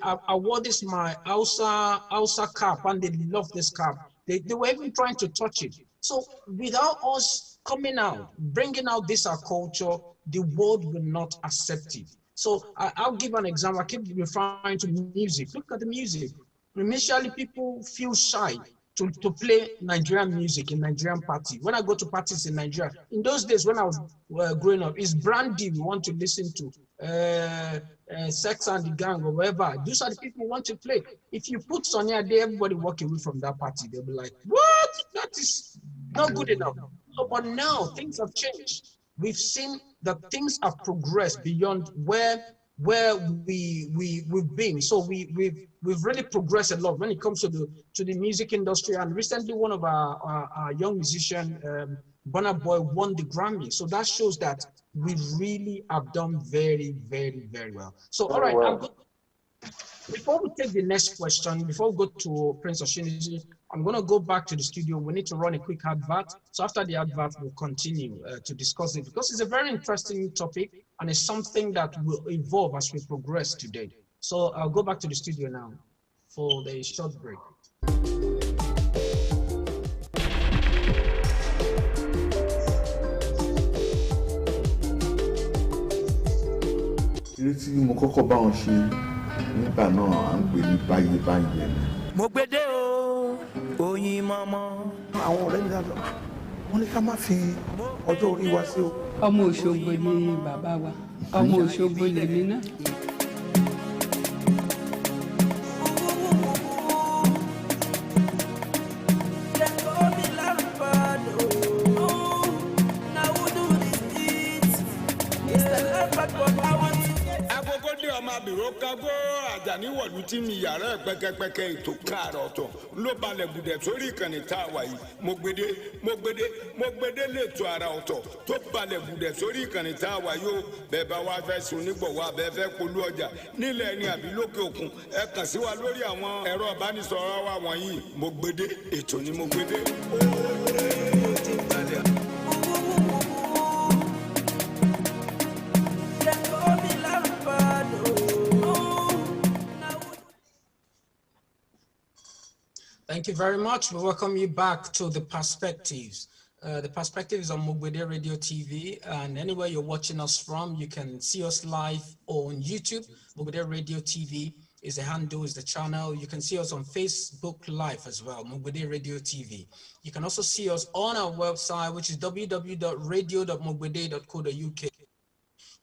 S1: I wore this my Hausa cap, and they loved this cap. They were even trying to touch it. So without us coming out, bringing out this our culture, the world will not accept it. So I'll give an example. I keep referring to music. Look at the music. Initially, people feel shy to play Nigerian music in Nigerian party. When I go to parties in Nigeria, in those days when I was growing up, it's Brandy we want to listen to, Sex and the Gang or whatever. Those are the people who want to play. If you put Sonia there, everybody walk away from that party. They'll be like, what? That is not good enough. So, but now things have changed. We've seen that things have progressed beyond where we've been. So we've really progressed a lot when it comes to the music industry. And recently, one of our young musician, Burna Boy, won the Grammy. So that shows that we really have done very, very, very well. So, all right, I'm good. Before we take the next question, before we go to Prince Oshiniji, I'm going to go back to the studio. We need to run a quick advert. So after the advert, we'll continue to discuss it because it's a very interesting topic and it's something that will evolve as we progress today. So I'll go back to the studio now for the short break.
S4: nígbà náà à ń pè ní báyé báyé ni.
S5: MOGBEDE o oyin mama.
S4: àwọn ọ̀rẹ́ mi dáadọ́ wọ́n ní ká má fi ọjọ́ orí wa sí o.
S6: ọmọ Òṣogbo ni bàbá wa ọmọ Òṣogbo lèmi náà.
S7: Kágó àjàníwọ̀lú tí mi yàrá pẹkẹpẹkẹ ètò káàrọ̀ ọ̀tọ̀ ló balẹ̀ gùdẹ̀ sórí ìkànnì tá a wà yìí MOGBEDE lètò àrà ọ̀tọ̀ tó balẹ̀ gùdẹ̀ sórí ìkànnì tá a wà yìí ó bẹ́ẹ̀ bá wá fẹ́ sun nígbọ̀wọ́ abẹ́ fẹ́ polú ọjà nílẹ̀ ẹni àbí lókè òkun ẹ kàn sí wa lórí àwọn ẹ̀rọ ìbánisọ̀rọ̀ wa wọ̀nyí MOGBEDE ètò ní MOGBEDE.
S1: Thank you very much. We welcome you back to The Perspectives. The Perspectives on MOGBEDE Radio TV, and anywhere you're watching us from, you can see us live on YouTube. MOGBEDE Radio TV is the handle, is the channel. You can see us on Facebook Live as well, MOGBEDE Radio TV. You can also see us on our website, which is www.radio.mogbede.co.uk. You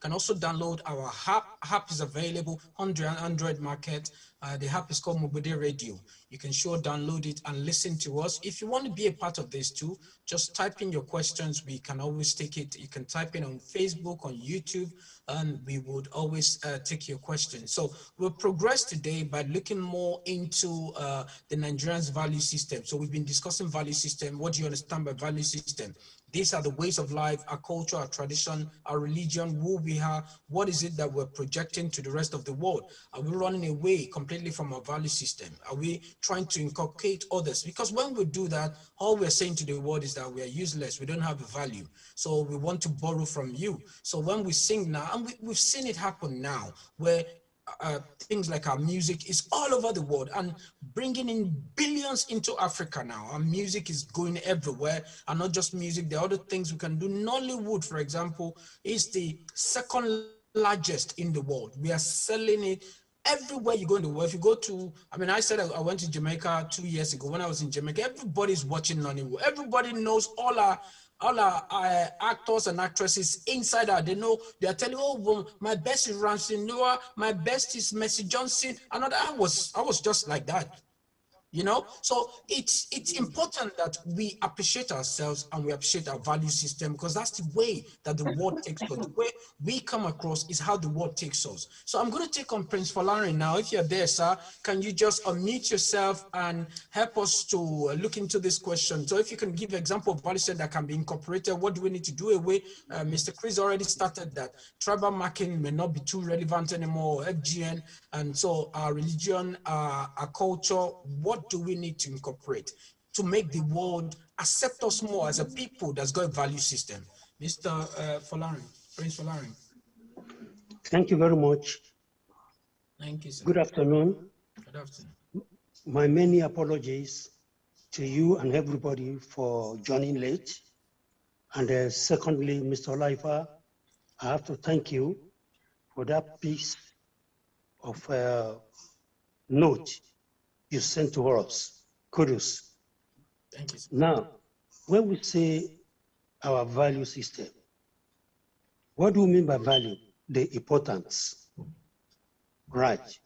S1: can also download our app. App is available on the Android market. The app is called MOGBEDE Radio. You can sure download it and listen to us. If you want to be a part of this too, just type in your questions. We can always take it. You can type in on Facebook, on YouTube, and we would always take your questions. So we'll progress today by looking more into the Nigerians' value system. So we've been discussing value system. What do you understand by value system? These are the ways of life, our culture, our tradition, our religion, who we are. What is it that we're projecting to the rest of the world? Are we running away completely from our value system? Are we trying to inculcate others? Because when we do that, all we're saying to the world is that we are useless. We don't have a value. So we want to borrow from you. So when we sing now, and we've seen it happen now, where things like our music is all over the world and bringing in billions into Africa now. Our music is going everywhere, and not just music. There are other things we can do. Nollywood, for example, is the second largest in the world. We are selling it everywhere you go in the world. If you go to, I mean, I said I went to Jamaica 2 years ago. When I was in Jamaica, everybody's watching Nollywood. Everybody knows all our actors and actresses inside out. They know, they are telling, oh, well, my best is Ramsey Noah, my best is Mercy Johnson. Another, I was just like that. You know, so it's important that we appreciate ourselves and we appreciate our value system, because that's the way that the world takes us. The way we come across is how the world takes us. So I'm going to take on Prince Folarin now. If you're there, sir, can you just unmute yourself and help us to look into this question? So if you can give an example of value system that can be incorporated, what do we need to do away? Mr. Chris already started that. Tribal marking may not be too relevant anymore, FGN, and so our religion, our culture, what do we need to incorporate to make the world accept us more as a people that's got a value system? Mr. Folarin, Prince Folarin.
S8: Thank you very much.
S1: Thank you, sir.
S8: Good afternoon.
S1: Good afternoon.
S8: My many apologies to you and everybody for joining late. And secondly, Mr. Olaifa, I have to thank you for that piece of note you sent to us. Kudos.
S1: Thank you, sir.
S8: Now, when we say our value system, what do we mean by value? The importance. Right.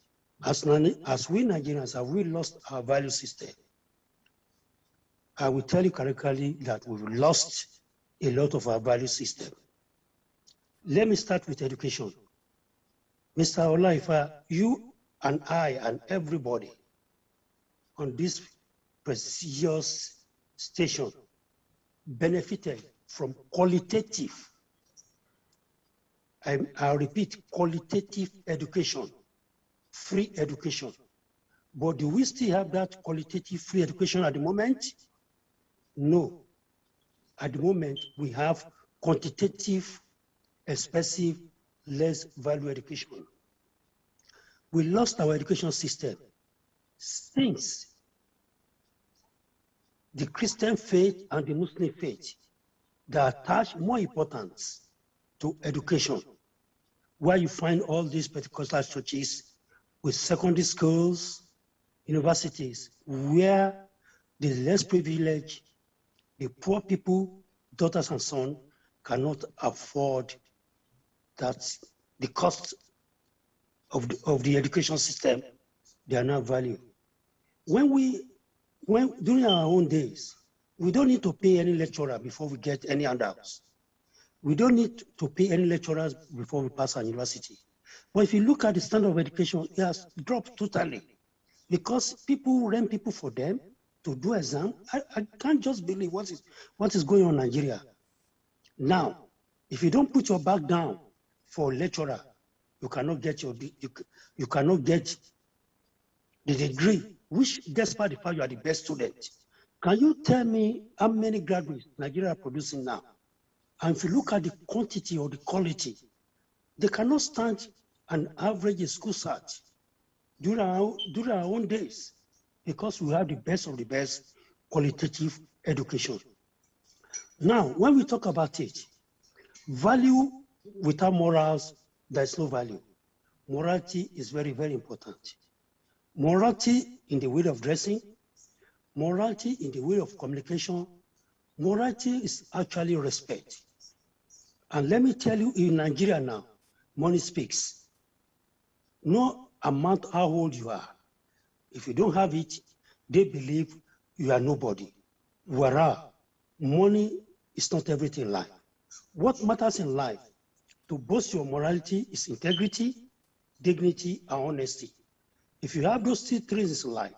S8: As we Nigerians, have we lost our value system? I will tell you correctly that we've lost a lot of our value system. Let me start with education. Mr. Olaifa, you and I and everybody on this prestigious station benefited from qualitative, I'll repeat, qualitative education, free education. But do we still have that qualitative free education at the moment? No. At the moment, we have quantitative, expensive, less value education. We lost our education system since the Christian faith and the Muslim faith that attach more importance to education, where you find all these Pentecostal churches with secondary schools, universities, where the less privileged, the poor people, daughters and sons, cannot afford that. The cost of the education system, they are not valued. During our own days, we don't need to pay any lecturer before we get any handouts. We don't need to pay any lecturers before we pass our university. But if you look at the standard of education, it has dropped totally because people rent people for them to do exam. I can't just believe what is going on in Nigeria. Now, if you don't put your back down for a lecturer, you cannot get you cannot get the degree, which despite the fact you are the best student. Can you tell me how many graduates Nigeria are producing now? And if you look at the quantity or the quality, they cannot stand an average school cert during our own days because we have the best of the best qualitative education. Now, when we talk about it, value without morals, there is no value. Morality is very, very important. Morality in the way of dressing, morality in the way of communication, morality is actually respect. And let me tell you, in Nigeria now, money speaks. No amount how old you are. If you don't have it, they believe you are nobody. Whereas money is not everything in life. What matters in life to boast your morality is integrity, dignity, and honesty. If you have those three things in life,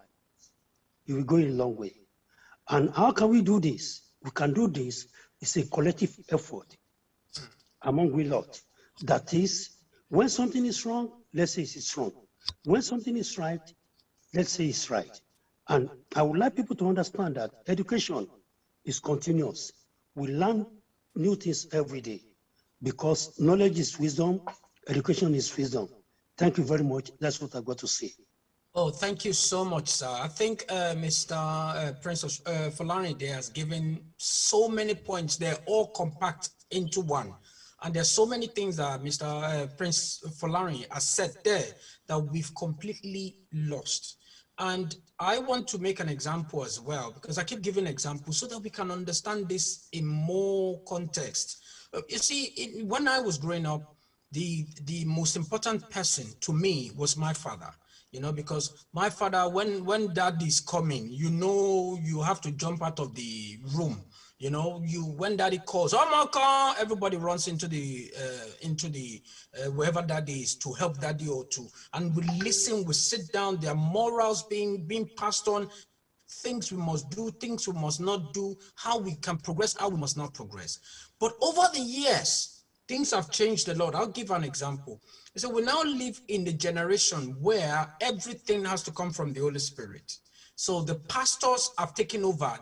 S8: you will go a long way. And how can we do this? We can do this. It's a collective effort among we lot. That is, when something is wrong, let's say it's wrong. When something is right, let's say it's right. And I would like people to understand that education is continuous. We learn new things every day because knowledge is wisdom, education is wisdom. Thank you very much. That's what I got to say.
S1: Oh, thank you so much, sir. I think Mr. Prince Folani there has given so many points. They're all compact into one. And there's so many things that Mr. Prince Folani has said there that we've completely lost. And I want to make an example as well, because I keep giving examples so that we can understand this in more context. You see, when I was growing up, the most important person to me was my father. You know, because my father, when dad is coming, you know, you have to jump out of the room. You know, when daddy calls, oh my God, everybody runs into the wherever daddy is to help daddy or to, and we listen, we sit down, there are morals being passed on, things we must do, things we must not do, how we can progress, how we must not progress. But over the years, things have changed a lot. I'll give an example. So we now live in the generation where everything has to come from the Holy Spirit. So the pastors have taken over.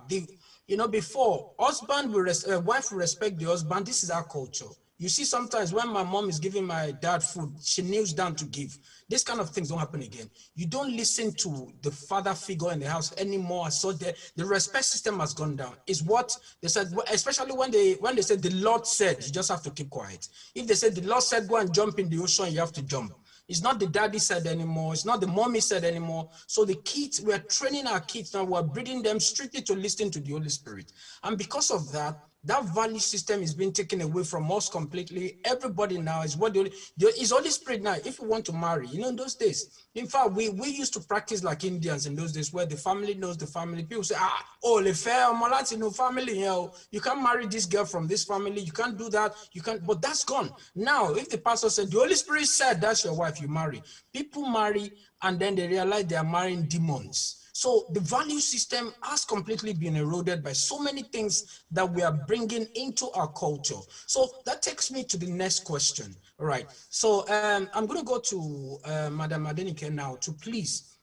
S1: You know, before, wife will respect the husband. This is our culture. You see, sometimes when my mom is giving my dad food, she kneels down to give. This kind of things don't happen again. You don't listen to the father figure in the house anymore. So the respect system has gone down. Is what they said, especially when they said the Lord said, you just have to keep quiet. If they said the Lord said, go and jump in the ocean, you have to jump. It's not the daddy said anymore. It's not the mommy said anymore. So the kids, we're training our kids now. We're breeding them strictly to listen to the Holy Spirit. And because of that, That value system is being taken away from us completely. Everybody now is what is Holy Spirit now. If you want to marry, you know, in those days, in fact, we used to practice like Indians in those days, where the family knows the family. People say, le fair, no family, you know, you can't marry this girl from this family. You can't do that. You can't, but that's gone. Now, if the pastor said, the Holy Spirit said that's your wife, you marry. People marry and then they realize they are marrying demons. So the value system has completely been eroded by so many things that we are bringing into our culture. So that takes me to the next question. All right. So I'm going to go to Madam Adenike now to please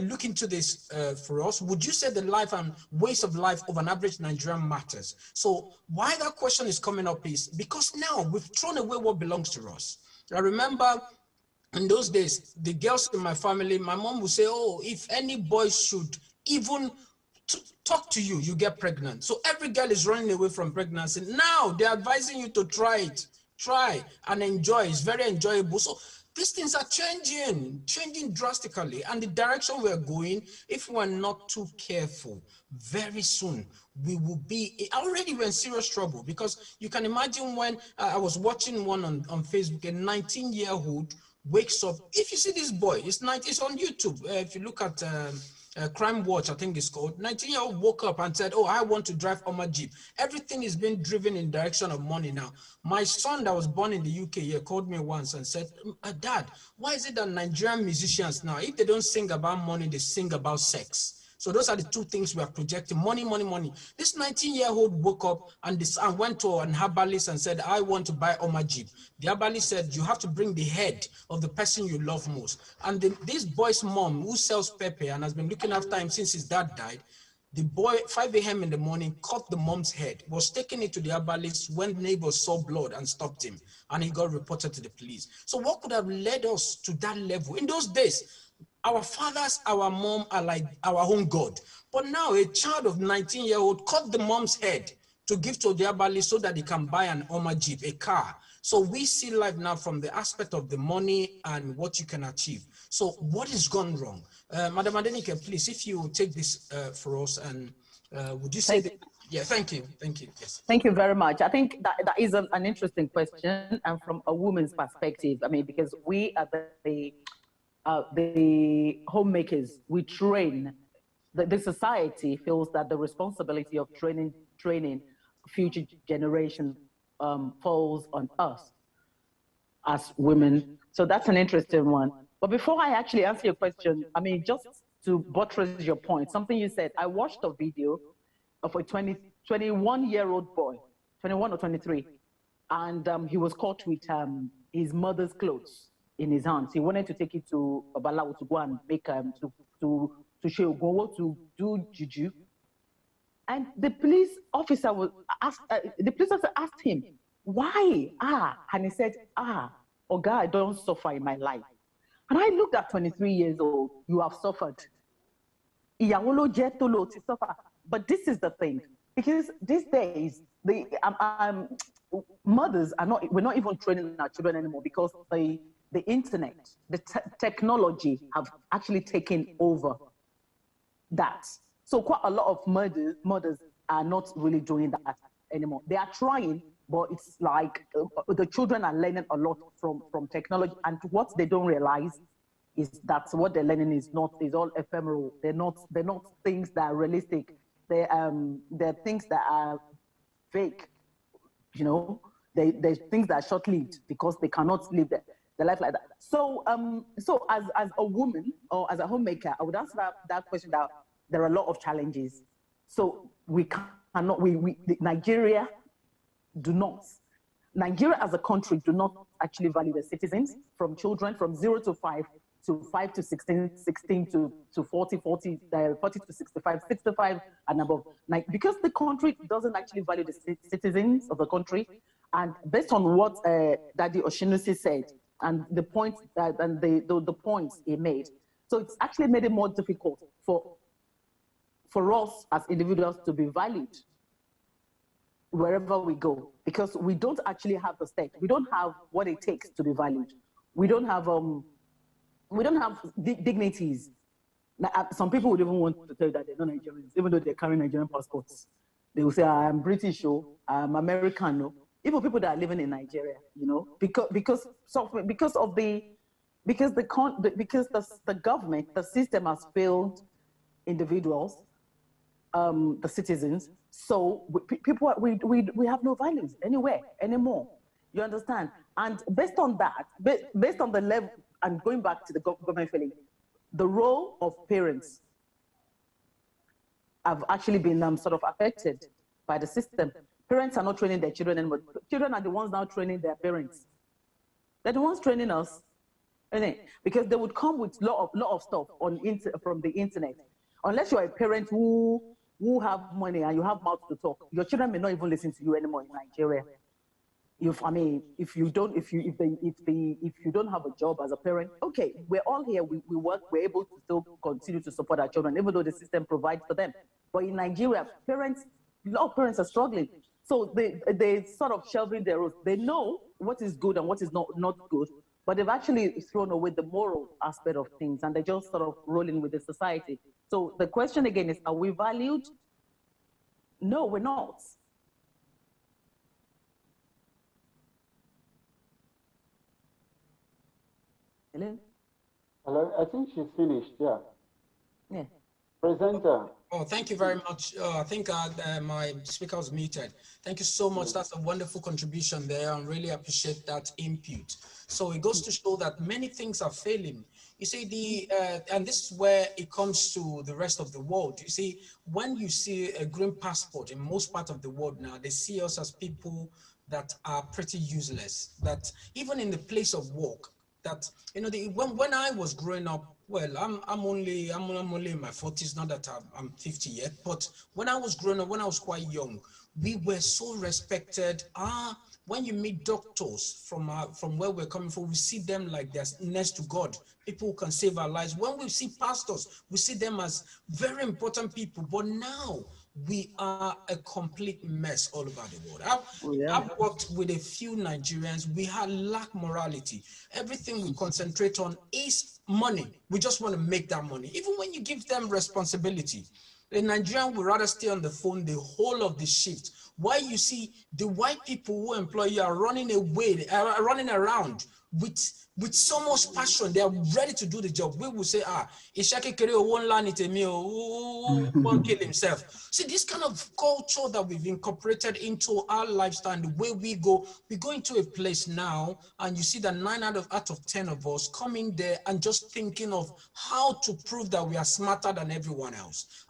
S1: look into this for us. Would you say the life and ways of life of an average Nigerian matters? So why that question is coming up is because now we've thrown away what belongs to us. I remember in those days, the girls in my family, my mom would say, oh, if any boy should even talk to you, you get pregnant. So every girl is running away from pregnancy. Now they're advising you to try it, try and enjoy. It's very enjoyable. So these things are changing drastically. And the direction we're going, if we're not too careful, very soon we will be already we're in serious trouble. Because you can imagine when I was watching one on Facebook, a 19-year-old wakes up. If you see this boy, it's on YouTube. If you look at Crime Watch, I think it's called, 19-year-old woke up and said, oh, I want to drive on my Jeep. Everything is being driven in direction of money now. My son that was born in the UK here called me once and said, Dad, why is it that Nigerian musicians now, if they don't sing about money, they sing about sex? So those are the two things we are projecting, money, money, money. This 19-year-old woke up and went to an herbalist and said, I want to buy Oma Jeep. The herbalist said, you have to bring the head of the person you love most. And this boy's mom, who sells pepper and has been looking after him since his dad died, the boy, 5 a.m. in the morning, cut the mom's head, was taking it to the herbalist when neighbors saw blood and stopped him, and he got reported to the police. So what could have led us to that level? In those days, our fathers, our mom are like our own God. But now a child of 19-year-old cut the mom's head to give to the herbalist so that he can buy an Oma Jeep, a car. So we see life now from the aspect of the money and what you can achieve. So what has gone wrong? Madam Adenike, please, if you take this for us, and would you say that? Yeah, thank you. Thank you. Yes.
S3: Thank you very much. I think that is an interesting question, and from a woman's perspective, I mean, because we are the homemakers, we train. The society feels that the responsibility of training future generation falls on us as women. So that's an interesting one. But before I actually answer your question, I mean, just to buttress your point, something you said, I watched a video of a 21-year-old boy, 21 or 23, and he was caught with his mother's clothes in his hands. He wanted to take it to Babalawo to go and make to show Gowo to do juju. And the police officer asked him, why? And he said, oh God, I don't suffer in my life. And I looked at 23 years old, you have suffered. But this is the thing, because these days, mothers are not, we're not even training our children anymore, because the internet, the technology have actually taken over that. So quite a lot of mothers are not really doing that anymore. They are trying, but it's like the children are learning a lot from technology, and what they don't realize is that what they're learning is all ephemeral. They're not things that are realistic. They're things that are fake. You know, there's things that are short-lived because they cannot live the life like that. So as a woman or as a homemaker, I would answer that question that there are a lot of challenges. So Nigeria as a country do not actually value the citizens, from children from 0 to 5 to 5 to 16, 16 to 40, 40 to 65, 65 and above. Because the country doesn't actually value the citizens of the country, and based on what Daddy Oshinusi said, and the points the points he made, so it's actually made it more difficult for us as individuals to be valued wherever we go, because we don't actually have the stake. We don't have what it takes to be valued. We don't have dignities. Some people would even want to tell you that they're not Nigerians, even though they're carrying Nigerian passports. They will say, I'm British, I'm American. Even people that are living in Nigeria, because the government, the system has failed individuals, the citizens. So we have no values anywhere anymore. You understand? And based on that, based on the level, and going back to the government feeling, the role of parents have actually been sort of affected by the system. Parents are not training their children anymore. Children are the ones now training their parents. They're the ones training us, because they would come with lot of stuff from the internet. Unless you're a parent who have money and you have mouth to talk, your children may not even listen to you anymore in Nigeria. If you don't have a job as a parent, okay, we're all here, we work, we're able to still continue to support our children, even though the system provides for them. But in Nigeria, a lot of parents are struggling. So they sort of shelving their roles. They know what is good and what is not good, but they've actually thrown away the moral aspect of things, and they're just sort of rolling with the society. So the question again is, are we valued? No, we're not. Hello?
S2: Hello, I think she's finished, yeah.
S3: Yeah.
S2: Presenter.
S1: Oh, thank you very much. I think my speaker was muted. Thank you so much. That's a wonderful contribution there. I really appreciate that input. So it goes to show that many things are failing. You see, and this is where it comes to the rest of the world. You see, when you see a green passport in most parts of the world now, they see us as people that are pretty useless, that even in the place of work, that, when I was growing up, well, I'm only in my 40s, not that I'm 50 yet, but when I was growing up, when I was quite young, we were so respected. When you meet doctors from where we're coming from, we see them like they're next to God, people who can save our lives. When we see pastors, we see them as very important people. But now we are a complete mess all over the world. I've worked with a few Nigerians. We lack morality. Everything we concentrate on is money. We just want to make that money. Even when you give them responsibility, the Nigerian would rather stay on the phone the whole of the shift. Why you see the white people who employ you are running around with so much passion. They are ready to do the job. We will say, won't kill himself. See, this kind of culture that we've incorporated into our lifestyle and the way we go into a place now, and you see that 9 out of 10 of us coming there and just thinking of how to prove that we are smarter than everyone else.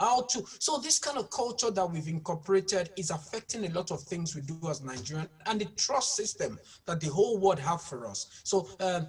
S1: So this kind of culture that we've incorporated is affecting a lot of things we do as Nigerians and the trust system that the whole world have for us. So I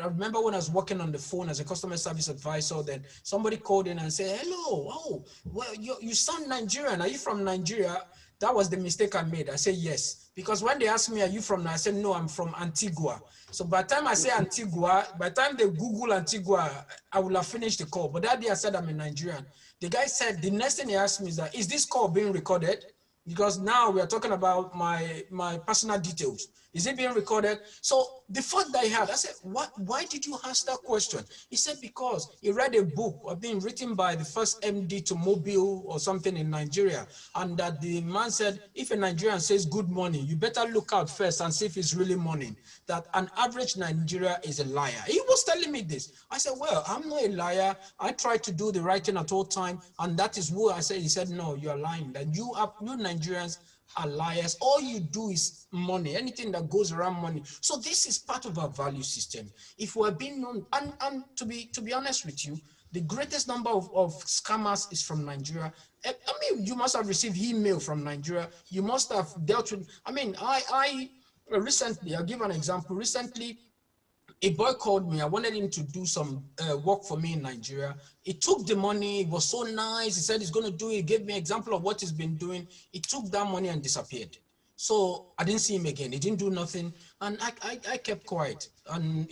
S1: remember when I was working on the phone as a customer service advisor, then somebody called in and said, hello, well, you sound Nigerian. Are you from Nigeria? That was the mistake I made. I said, yes. Because when they asked me, are you from Nigeria? I said, no, I'm from Antigua. So by the time I say Antigua, by the time they Google Antigua, I will have finished the call. But that day I said, I'm a Nigerian. The guy said, the next thing he asked me is that, is this call being recorded? Because now we are talking about my personal details. Is it being recorded? So the thought that he had, I said, why did you ask that question? He said, because he read a book being written by the first MD to Mobile or something in Nigeria. And that the man said, if a Nigerian says good morning, you better look out first and see if it's really morning. That an average Nigerian is a liar. He was telling me this. I said, well, I'm not a liar. I try to do the right thing at all time. And that is what I said. He said, no, you're lying. That you Nigerians are liars. All you do is money, anything that goes around money. So this is part of our value system. If we're being known, and to be honest with you, the greatest number of scammers is from Nigeria. I mean, you must have received email from Nigeria. You must have dealt with, I recently, I'll give an example. Recently, a boy called me. I wanted him to do some work for me in Nigeria. He took the money. It was so nice. He said he's going to do it. He gave me an example of what he's been doing. He took that money and disappeared. So I didn't see him again. He didn't do nothing. And I kept quiet. And,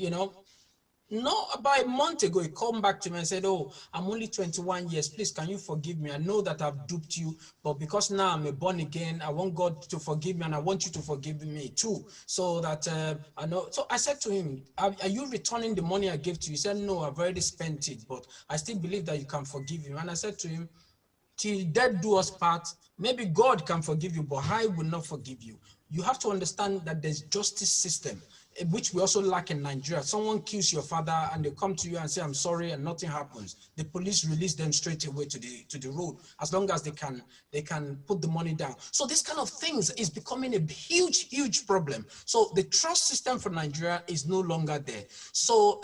S1: no, about a month ago, he called back to me and said, oh, I'm only 21 years. Please, can you forgive me? I know that I've duped you, but because now I'm a born again, I want God to forgive me and I want you to forgive me too. So that I know. So I said to him, are you returning the money I gave to you? He said, no, I've already spent it, but I still believe that you can forgive him. And I said to him, till death do us part. Maybe God can forgive you, but I will not forgive you. You have to understand that there's justice system, which we also lack in Nigeria. Someone kills your father and they come to you and say, I'm sorry, and nothing happens. The police release them straight away to the road, as long as they can put the money down. So this kind of things is becoming a huge problem. So the trust system for Nigeria is no longer there. So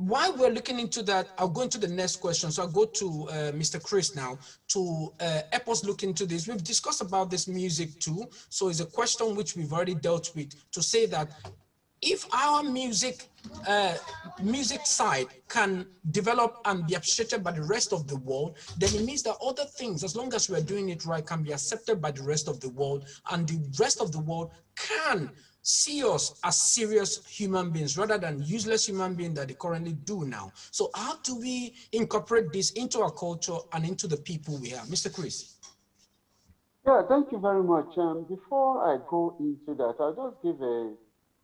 S1: while we're looking into that, I'll go into the next question. So I'll go to Mr. Chris now to help us look into this. We've discussed about this music too. So it's a question which we've already dealt with, to say that if our music side can develop and be appreciated by the rest of the world, then it means that other things, as long as we're doing it right, can be accepted by the rest of the world, and the rest of the world can see us as serious human beings rather than useless human beings that they currently do now. So how do we incorporate this into our culture and into the people we are? Mr. Chris.
S2: Yeah, thank you very much. Before I go into that,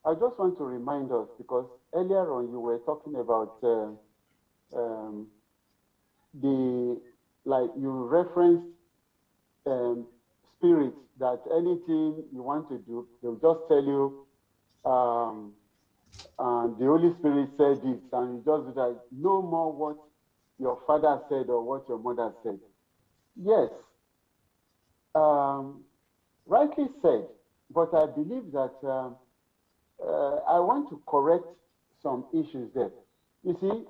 S2: I just want to remind us, because earlier on you were talking about you referenced spirits, that anything you want to do, they'll just tell you, and the Holy Spirit said this, and you just do that. No more what your father said or what your mother said. Yes, rightly said, but I believe that I want to correct some issues there. You see,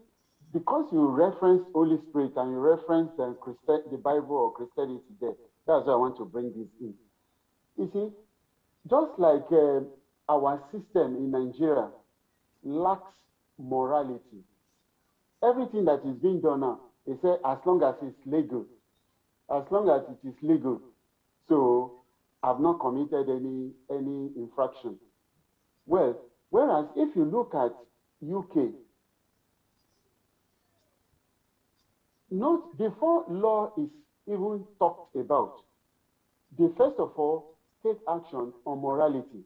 S2: because you referenced Holy Spirit and you referenced the Bible or Christianity there, that's why I want to bring this in. You see, just like our system in Nigeria lacks morality. Everything that is being done now, they say as long as it's legal, as long as it is legal, so I've not committed any infraction. Well, whereas if you look at UK, not before law is even talked about, they first of all take action on morality.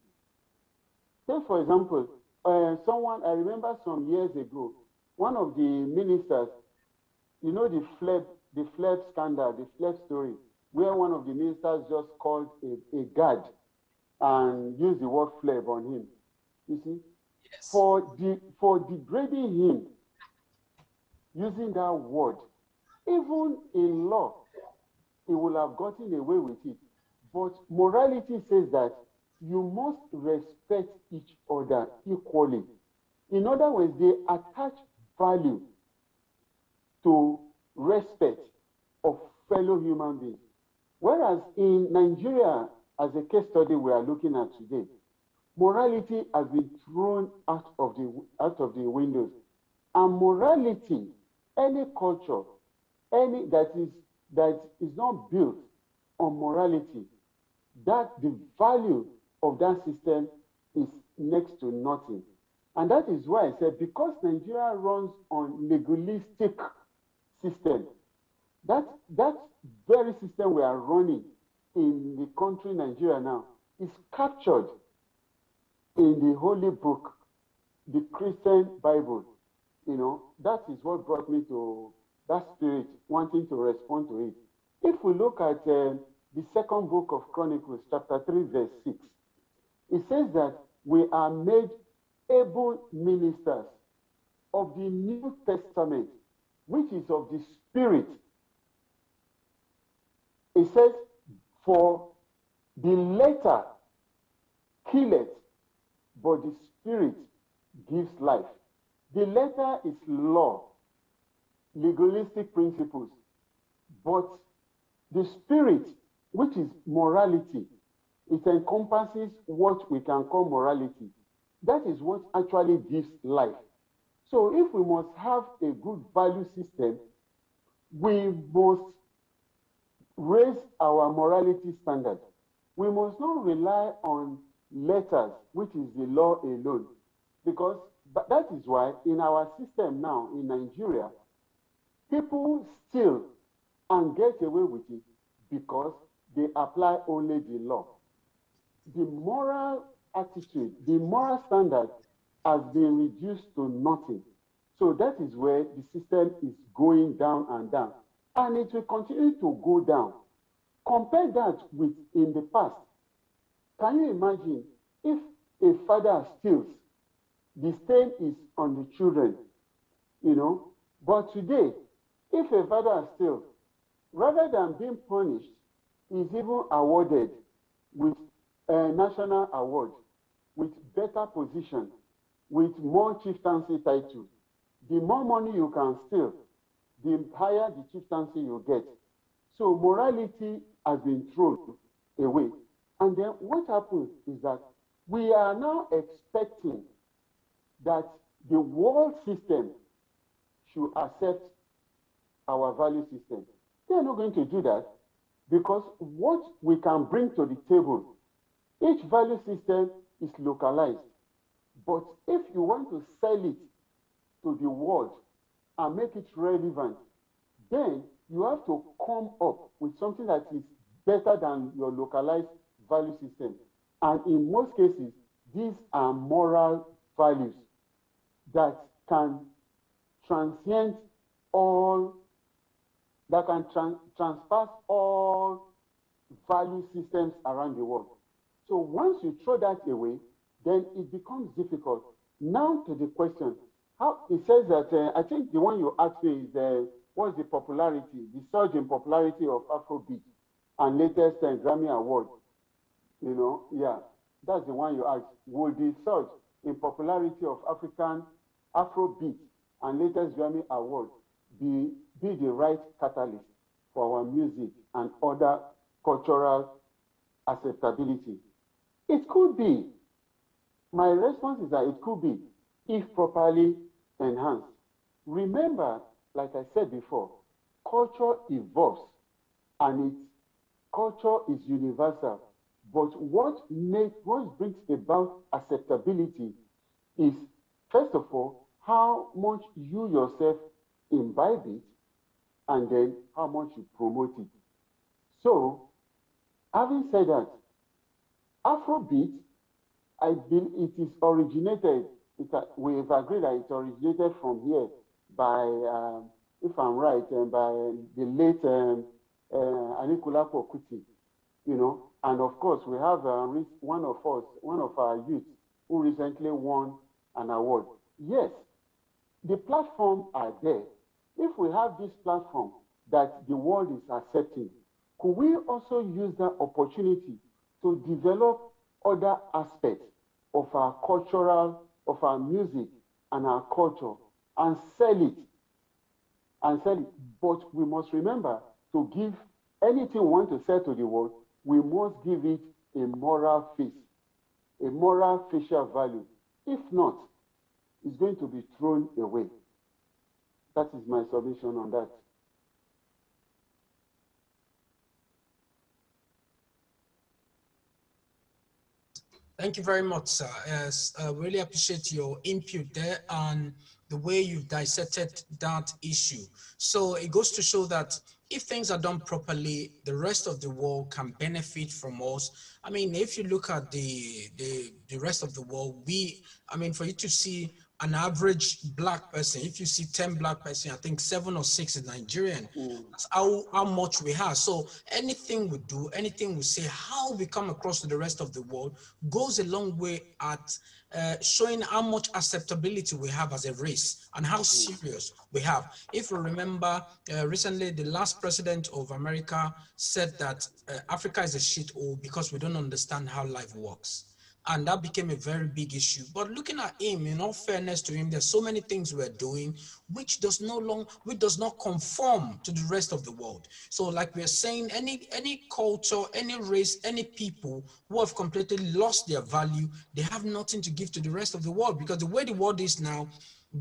S2: Take for example, I remember some years ago, one of the ministers, you know, the FLEB scandal, the FLEB story, where one of the ministers just called a guard and used the word FLEB on him. You see, yes. For degrading him, using that word, even in law, he will have gotten away with it. But morality says that you must respect each other equally. In other words, they attach value to respect of fellow human beings. Whereas in Nigeria, as a case study we are looking at today, morality has been thrown out of the windows. And morality, any culture, any that is not built on morality, that the value of that system is next to nothing. And that is why I said, because Nigeria runs on legalistic system, that very system we are running in the country Nigeria now is captured in the holy book, the Christian Bible. You know, that is what brought me to that spirit, wanting to respond to it. If we look at the second book of Chronicles, chapter 3, verse 6, it says that we are made able ministers of the New Testament, which is of the Spirit. It says, for the letter killeth, but the Spirit gives life. The letter is law, legalistic principles, but the Spirit, which is morality, it encompasses what we can call morality. That is what actually gives life. So if we must have a good value system, we must raise our morality standard. We must not rely on letters, which is the law alone, because that is why in our system now in Nigeria, people steal and get away with it because they apply only the law. The moral attitude, the moral standard has been reduced to nothing. So that is where the system is going down and down. and it will continue to go down. Compare that with in the past. Can you imagine if a father steals, the stain is on the children, you know? But today, if a father steals, rather than being punished, is even awarded with a national award, with better position, with more chieftaincy title. The more money you can steal, the higher the chieftaincy you get. So morality has been thrown away. And then what happens is that we are now expecting that the world system should accept our value system. They are not going to do that, because what we can bring to the table, each value system is localized. But if you want to sell it to the world and make it relevant, then you have to come up with something that is better than your localized value system. And in most cases, these are moral values that can transcend all, that can transpass all value systems around the world. So once you throw that away, then it becomes difficult. Now to the question, how it says that, I think the one you asked me is, what's the popularity, the surge in popularity of Afrobeat and latest Grammy Award? You know, yeah, that's the one you asked. Will the surge in popularity of African Afrobeat and latest Grammy Award be the right catalyst for our music and other cultural acceptability? It could be. My response is that it could be, if properly enhanced. Remember, like I said before, culture evolves and its culture is universal. But what brings about acceptability is, first of all, how much you yourself imbibe it, and then how much you promote it. So, having said that, Afrobeat, I believe it is originated, we've agreed that it originated from here by, if I'm right, by the late Anikulapo Kuti, you know, and of course we have one of our youth who recently won an award. Yes, the platforms are there. If we have this platform that the world is accepting, could we also use that opportunity to develop other aspects of our cultural, of our music and our culture, and sell it? But we must remember, to give anything we want to sell to the world, we must give it a moral face, a moral facial value. If not, it's going to be thrown away. That is my submission on that.
S1: Thank you very much, sir. Yes, I really appreciate your input there and the way you've dissected that issue. So it goes to show that if things are done properly, the rest of the world can benefit from us. I mean, if you look at the rest of the world, for you to see an average black person, if you see 10 black person, I think 7 or 6 is Nigerian. That's how much we have. So anything we do, anything we say, how we come across to the rest of the world goes a long way at showing how much acceptability we have as a race and how serious we have. If you remember, recently the last president of America said that Africa is a shithole because we don't understand how life works. And that became a very big issue. But looking at him, in all fairness to him, there's so many things we're doing which does not conform to the rest of the world. So like we're saying, any culture, any race, any people who have completely lost their value, they have nothing to give to the rest of the world, because the way the world is now,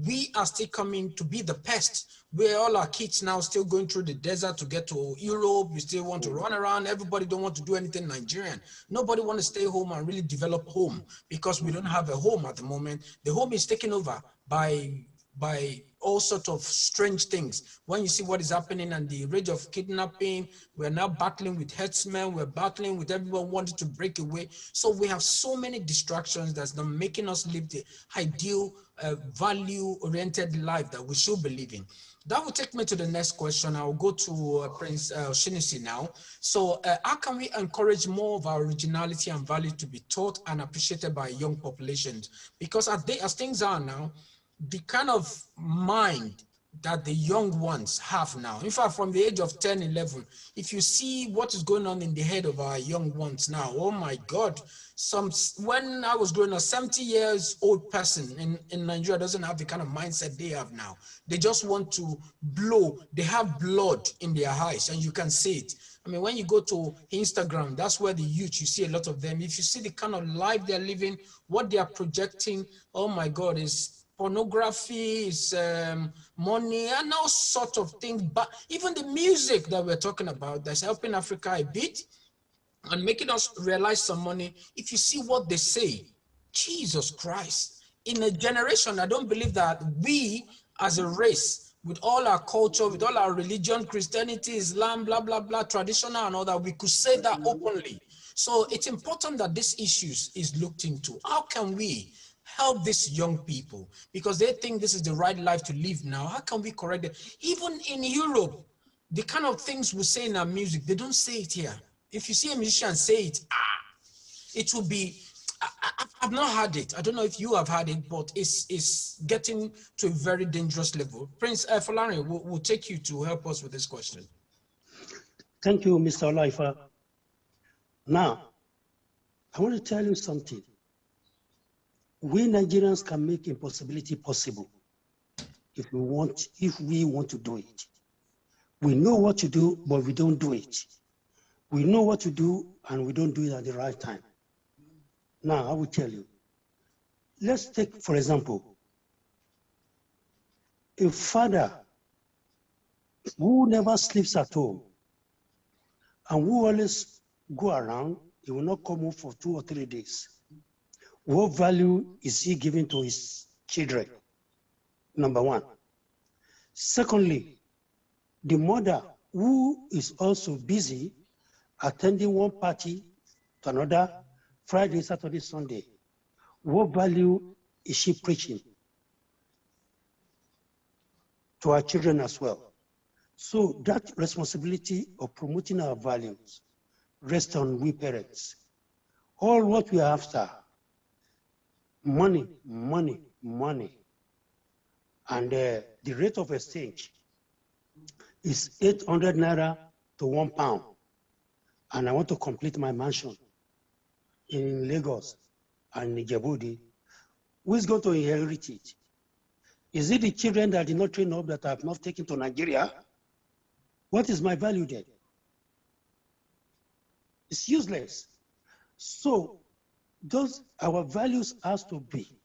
S1: we are still coming to be the pest, where all our kids now still going through the desert to get to Europe. We still want to run around. Everybody don't want to do anything Nigerian. Nobody want to stay home and really develop home, because we don't have a home at the moment. The home is taken over by by all sorts of strange things. When you see what is happening and the rate of kidnapping, we're now battling with herdsmen, we're battling with everyone wanting to break away. So we have so many distractions that's not making us live the ideal value-oriented life that we should be living. That will take me to the next question. I'll go to Prince Shinisi now. So how can we encourage more of our originality and value to be taught and appreciated by young populations? Because as things are now, the kind of mind that the young ones have now, in fact, from the age of 10, 11, if you see what is going on in the head of our young ones now, oh my God, when I was growing up, 70 years old person in Nigeria doesn't have the kind of mindset they have now. They just want to blow. They have blood in their eyes, and you can see it. I mean, when you go to Instagram, that's where the youth, you see a lot of them. If you see the kind of life they're living, what they are projecting, oh my God, is pornography, is money, and all sorts of things. But even the music that we're talking about that's helping Africa a bit and making us realize some money, if you see what they say, Jesus Christ, in a generation, I don't believe that we as a race, with all our culture, with all our religion, Christianity, Islam, blah, blah, blah, traditional and all that, we could say that openly. So it's important that this issues is looked into. How can we help these young people? Because they think this is the right life to live now. How can we correct it? Even in Europe, the kind of things we say in our music, they don't say it here. If you see a musician say it, it will be, I've not had it. I don't know if you have had it, but it's getting to a very dangerous level. Prince Falani, we'll take you to help us with this question.
S8: Thank you, Mr. Olaifa. Now, I want to tell you something. We Nigerians can make impossibility possible if we want to do it. We know what to do, but we don't do it. We know what to do, and we don't do it at the right time. Now, I will tell you. Let's take, for example, a father who never sleeps at home and who always go around, he will not come home for 2 or 3 days. What value is he giving to his children? Number one. Secondly, the mother who is also busy attending one party to another, Friday, Saturday, Sunday, what value is she preaching to our children as well? So that responsibility of promoting our values rests on we parents. All what we are after, money, money, money. And the rate of exchange is 800 naira to £1. And I want to complete my mansion in Lagos and Nigeria. Who is going to inherit it? Is it the children that did not train up that I have not taken to Nigeria? What is my value then? It's useless. So our values has to be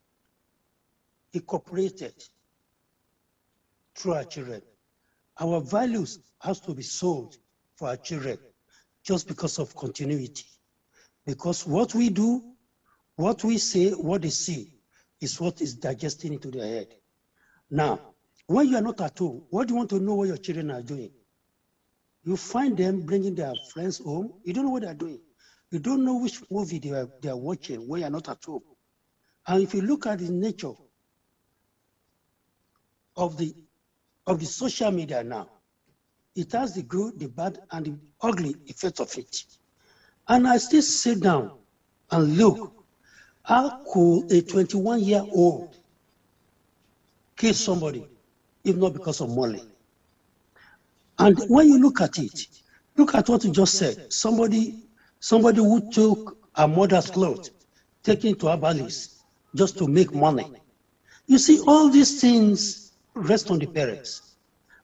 S8: incorporated through our children. Our values has to be sold for our children just because of continuity. Because what we do, what we say, what they see is what is digesting into their head. Now, when you are not at home, what do you want to know what your children are doing? You find them bringing their friends home. You don't know what they're doing. You don't know which movie they are watching when you're not at home. And if you look at the nature of the social media now, it has the good, the bad, and the ugly effects of it. And I still sit down and look, how could a 21-year-old kill somebody if not because of money? And when you look at it, look at what you just said. Somebody who took a mother's clothes, taken to Abalis just to make money. You see, all these things rest on the parents.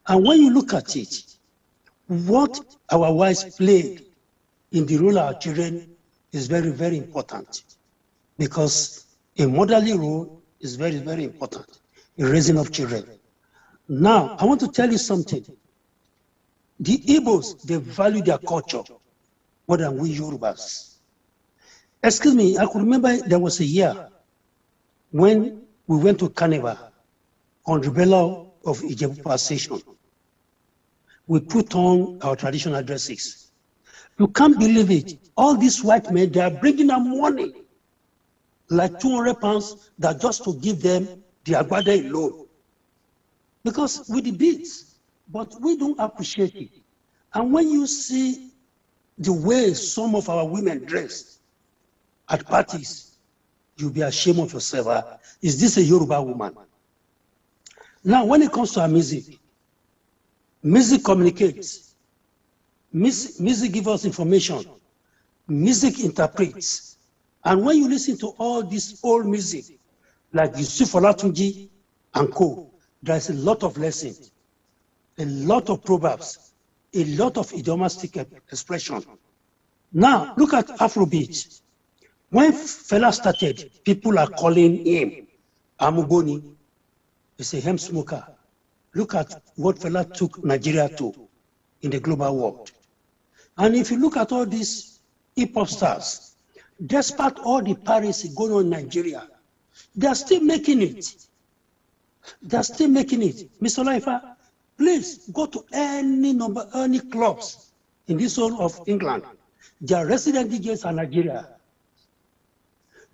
S8: And when you look at it, what our wives played in the role of our children is very, very important. Because a motherly role is very, very important in raising up children. Now, I want to tell you something. The Igbos, they value their culture more than we Yorubas. Excuse me, I could remember there was a year when we went to Carnival on the rebellion of Ijebu passation. We put on our traditional dresses. You can't believe it. All these white men, they are bringing them money, like 200 pounds, that just to give them the agbada alone. Because with the beads, but we don't appreciate it. And when you see the way some of our women dress at parties, you'll be ashamed of yourself. Is this a Yoruba woman? Now, when it comes to our music, music communicates. Music gives us information. Music interprets. And when you listen to all this old music, like Yusuf Olatunji and co., there's a lot of lessons, a lot of proverbs, a lot of idiomatic expression. Now, look at Afrobeat. When Fela started, people are calling him Amugoni. He's a hemp smoker. Look at what Fela took Nigeria to in the global world. And if you look at all these hip-hop stars, despite all the piracy going on in Nigeria, they are still making it. They are still making it. Mr. Laifa, please go to any clubs in this whole of England. Their resident DJs are Nigeria.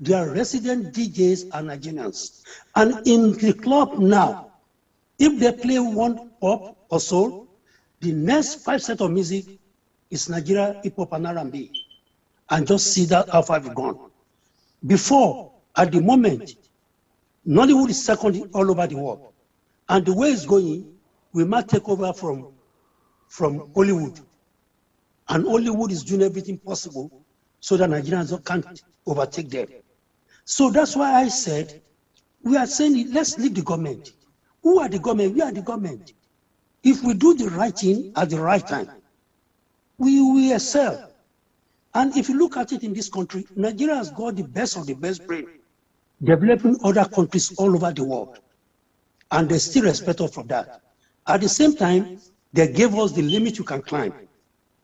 S8: Their resident DJs are Nigerians. And in the club now, if they play one pop or soul, the next 5 sets of music is Nigeria, hip hop, and R&B. And just see that how far we've gone. Before, at the moment, Nollywood is second all over the world. And the way it's going, we might take over from Hollywood. And Hollywood is doing everything possible so that Nigerians can't overtake them. So that's why I said, we are saying, let's leave the government. Who are the government? We are the government. If we do the right thing at the right time, we will excel. And if you look at it in this country, Nigeria has got the best of the best brain, developing other countries all over the world. And they still respect us for that. At the same time, they gave us the limit you can climb.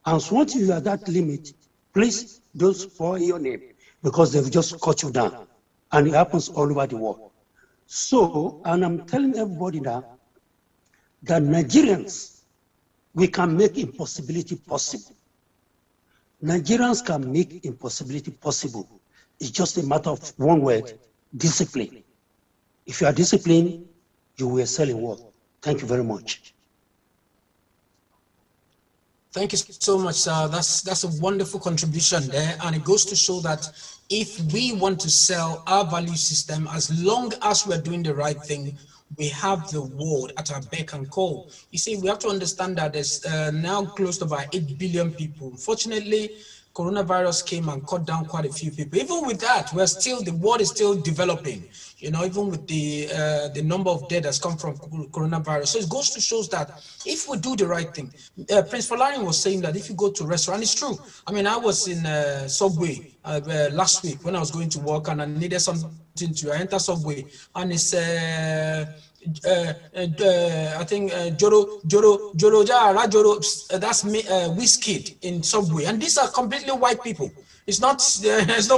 S8: And so once you are at that limit, please don't spoil your name, because they've just cut you down. And it happens all over the world. So, and I'm telling everybody now, that Nigerians, we can make impossibility possible. Nigerians can make impossibility possible. It's just a matter of one word, discipline. If you are disciplined, you will excel in work. Thank you very much.
S1: Thank you so much, sir. That's a wonderful contribution there, and it goes to show that if we want to sell our value system, as long as we're doing the right thing, we have the world at our beck and call. You see, we have to understand that there's now close to about 8 billion people. Unfortunately, coronavirus came and cut down quite a few people. Even with that, the world is still developing. You know, even with the number of deaths that's come from coronavirus. So it goes to show that if we do the right thing, Prince Folarin was saying that if you go to a restaurant, it's true. I mean, I was in Subway last week when I was going to work, and I needed something to enter Subway, and it's I think Joro, that's Wizkid in Subway, and these are completely white people. It's not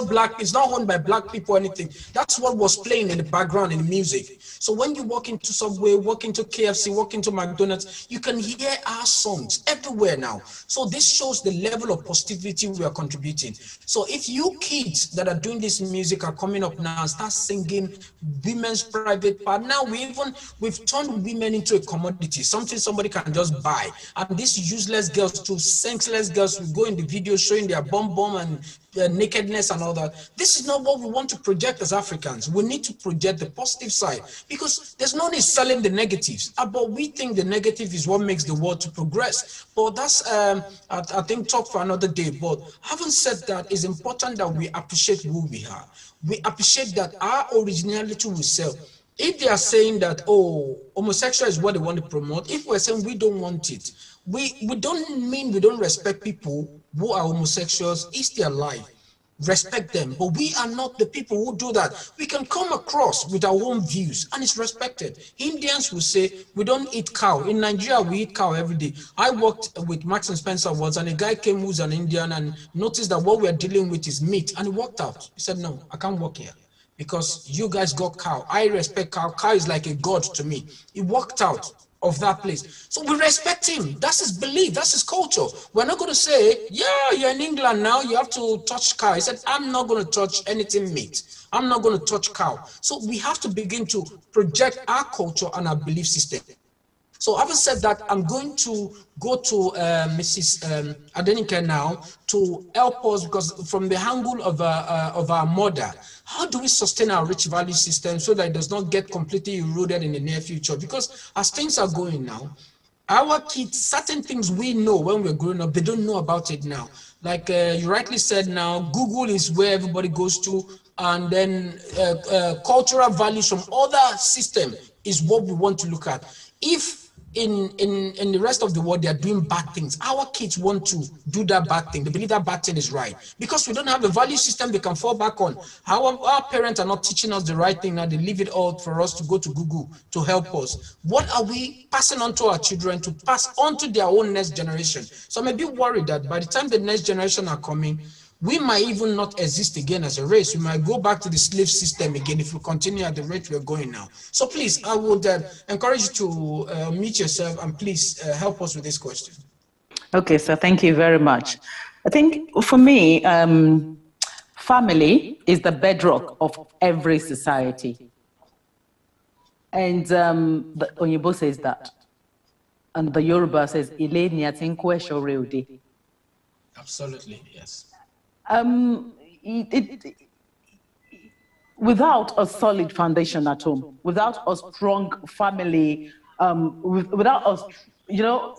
S1: black. It's not owned by black people or anything. That's what was playing in the background in the music. So when you walk into Subway, walk into KFC, walk into McDonald's, you can hear our songs everywhere now. So this shows the level of positivity we are contributing. So if you kids that are doing this music are coming up now and start singing women's private part, now we've turned women into a commodity, something somebody can just buy. And these useless girls, too, senseless girls, will go in the video showing their bum and nakedness and all that. This is not what we want to project as Africans. We need to project the positive side, because there's no need selling the negatives. But we think the negative is what makes the world to progress. But that's, I think, talk for another day. But having said that, it's important that we appreciate who we are. We appreciate that our originality will sell. If they are saying that, oh, homosexual is what they want to promote, if we're saying we don't want it, we don't mean we don't respect people who are homosexuals. It's their life. Respect them. But we are not the people who do that. We can come across with our own views, and it's respected. Indians will say, we don't eat cow. In Nigeria, we eat cow every day. I worked with Max and Spencer once, and a guy came who's an Indian and noticed that what we're dealing with is meat, and he walked out. He said, no, I can't work here. because you guys got cow. I respect cow. Cow is like a god to me. He walked out of that place. So we respect him. That's his belief. That's his culture. We're not going to say, yeah, you're in England now, you have to touch cow. He said, I'm not going to touch anything meat. I'm not going to touch cow. So we have to begin to project our culture and our belief system. So having said that, I'm going to go to Mrs. Adenike now to help us, because from the angle of our mother, how do we sustain our rich value system so that it does not get completely eroded in the near future? Because as things are going now, our kids, certain things we know when we're growing up, they don't know about it now. Like you rightly said now, Google is where everybody goes to, and then cultural values from other systems is what we want to look at. If in the rest of the world they are doing bad things, our kids want to do that bad thing. They believe that bad thing is right because we don't have a value system they can fall back on. Our parents are not teaching us the right thing now. They leave it all for us to go to Google to help us. What are we passing on to our children to pass on to their own next generation? So I'm a bit worried that by the time the next generation are coming, we might even not exist again as a race. We might go back to the slave system again if we continue at the rate we're going now. So please, I would encourage you to meet yourself and please help us with this question.
S3: Okay, so thank you very much. I think for me, family is the bedrock of every society. And the Onyibo says that. And the Yoruba says,
S1: Absolutely, yes.
S3: Without a solid foundation at home, without a strong family, without us, you know,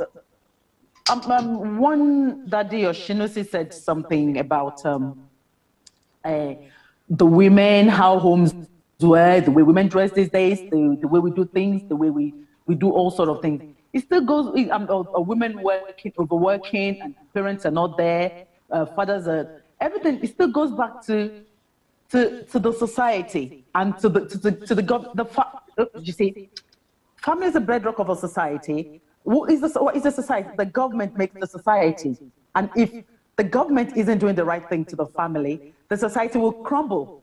S3: one daddy Oshinosi said something about the women, how homes were, the way women dress these days, the way we do things, the way we do all sort of things. It still goes, women working, overworking, and parents are not there, fathers are, everything, it still goes back to the society and to you see, family is the bedrock of a society. What is the society? The government makes the society. And if the government isn't doing the right thing to the family, the society will crumble.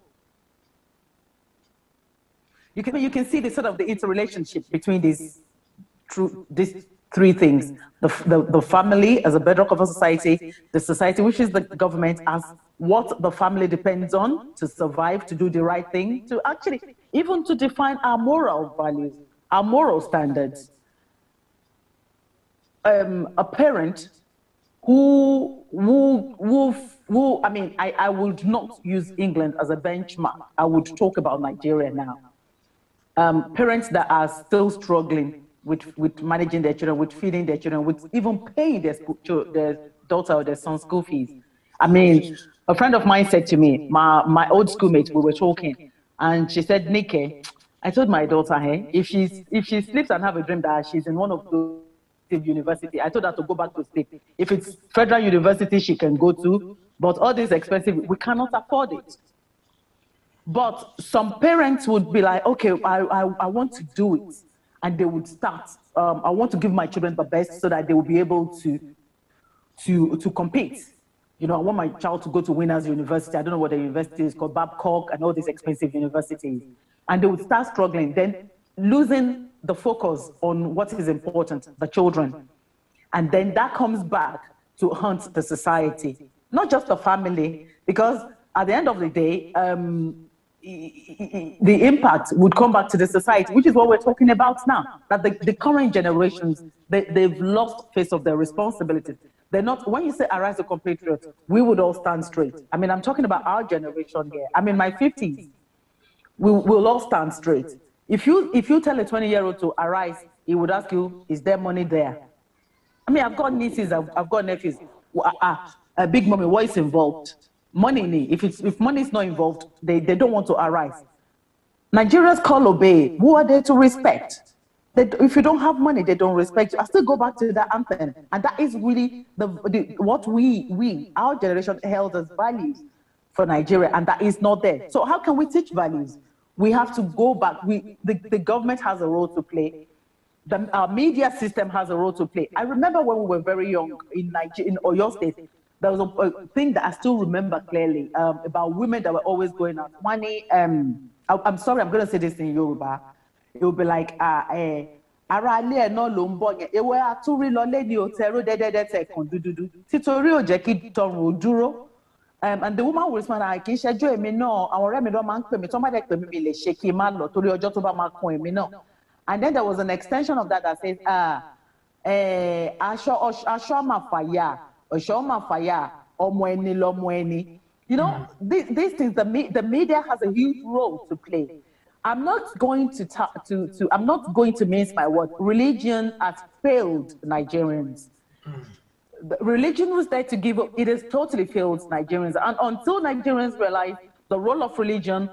S3: You can see the sort of the interrelationship between these three things: the family as a bedrock of a society, the society, which is the government, as what the family depends on to survive, to do the right thing, to actually even to define our moral values, our moral standards. A parent who I mean, I would not use England as a benchmark. I would talk about Nigeria now. Parents that are still struggling with managing their children, with feeding their children, with even paying their daughter or their son's school fees. I mean, a friend of mine said to me, my old schoolmate, we were talking, and she said, Nike, I told my daughter, hey, if she sleeps and have a dream that she's in one of those university, I told her to go back to sleep. If it's federal university, she can go to, but all this expensive, we cannot afford it. But some parents would be like, okay, I want to do it. And they would start, I want to give my children the best so that they will be able to compete. You know, I want my child to go to Winners University. I don't know what the university is called, Babcock, and all these expensive universities. And they would start struggling, then losing the focus on what is important, the children. And then that comes back to haunt the society, not just the family, because at the end of the day, the impact would come back to the society, which is what we're talking about now, that the current generations, they've lost face of their responsibilities. They're not, when you say arise a compatriot, we would all stand straight. I mean, I'm talking about our generation here. I'm in my 50s. We'll all stand straight. If you tell a 20-year-old to arise, he would ask you, is there money there? I mean, I've got nieces, I've got nephews. Big mommy, what is involved? Money. If money is not involved, they don't want to arise. Nigerians call obey. Who are they to respect? If you don't have money, they don't respect you. I still go back to that anthem, and that is really what our generation held as values for Nigeria, and that is not there. So how can we teach values? We have to go back. The government has a role to play. Our media system has a role to play. I remember when we were very young in Oyo State, there was a thing that I still remember clearly about women that were always going out. Money, I'm sorry, I'm going to say this in Yoruba. It will be like, ara ilé ẹ̀ náà ló ń bọ̀ yẹn, ewé atúrí lọ lé ní òtẹ́rù dẹ́dẹ́dẹ́ tẹ̀ kàn dúdúdú títorí ò jẹ́ kí tọrùn ò dúró. And the woman will respond, kì í ṣẹjọ́ èmi náà, àwọn ọ̀rẹ́ mi náà máa ń pè mí, tó má dẹ̀ pè mí mi lè ṣe kí n má lọ torí ọjọ́ tó bá máa kan èmi náà. And then there was an extension of that says, aṣọ máa fàyà, ọ̀ṣọ́ máa fàyà, ọmọ ẹni lọmọ ẹni. You know, these things, the media has a huge role to play. I'm not going to mince my word. Religion has failed Nigerians. The religion was there to give up. It has totally failed Nigerians. And until Nigerians realize the role of religion,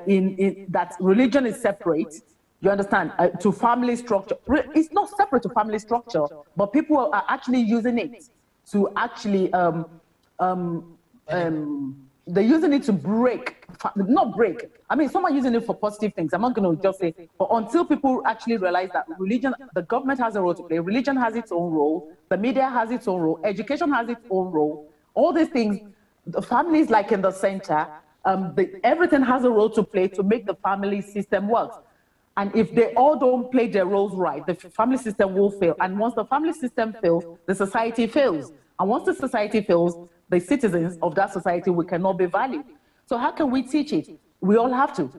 S3: in that religion is separate, you understand, to family structure. It's not separate to family structure, but people are actually using it to actually, they're using it to not break. I mean, some are using it for positive things. I'm not going to just say, but until people actually realize that religion, the government has a role to play, religion has its own role, the media has its own role, education has its own role, all these things, the family is like in the center, everything has a role to play to make the family system work. And if they all don't play their roles right, the family system will fail. And once the family system fails, the society fails. And once the society fails, the citizens of that society will cannot be valued. So how can we teach it? We all have to.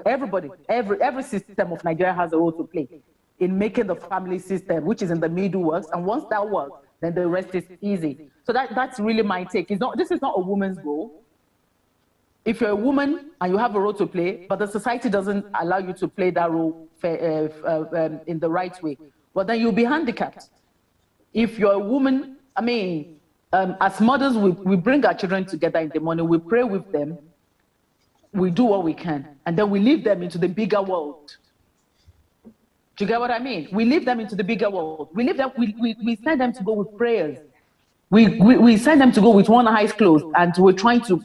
S3: Everybody, every system of Nigeria has a role to play in making the family system, which is in the middle, works. And once that works, then the rest is easy. So that's really my take. This is not a woman's role. If you're a woman and you have a role to play, but the society doesn't allow you to play that role in the right way, well, then you'll be handicapped. If you're a woman, I mean, as mothers, we bring our children together in the morning, we pray with them, we do what we can, and then we leave them into the bigger world. Do you get what I mean? We leave them into the bigger world. We send them to go with prayers. We send them to go with one eyes closed, and we're trying to,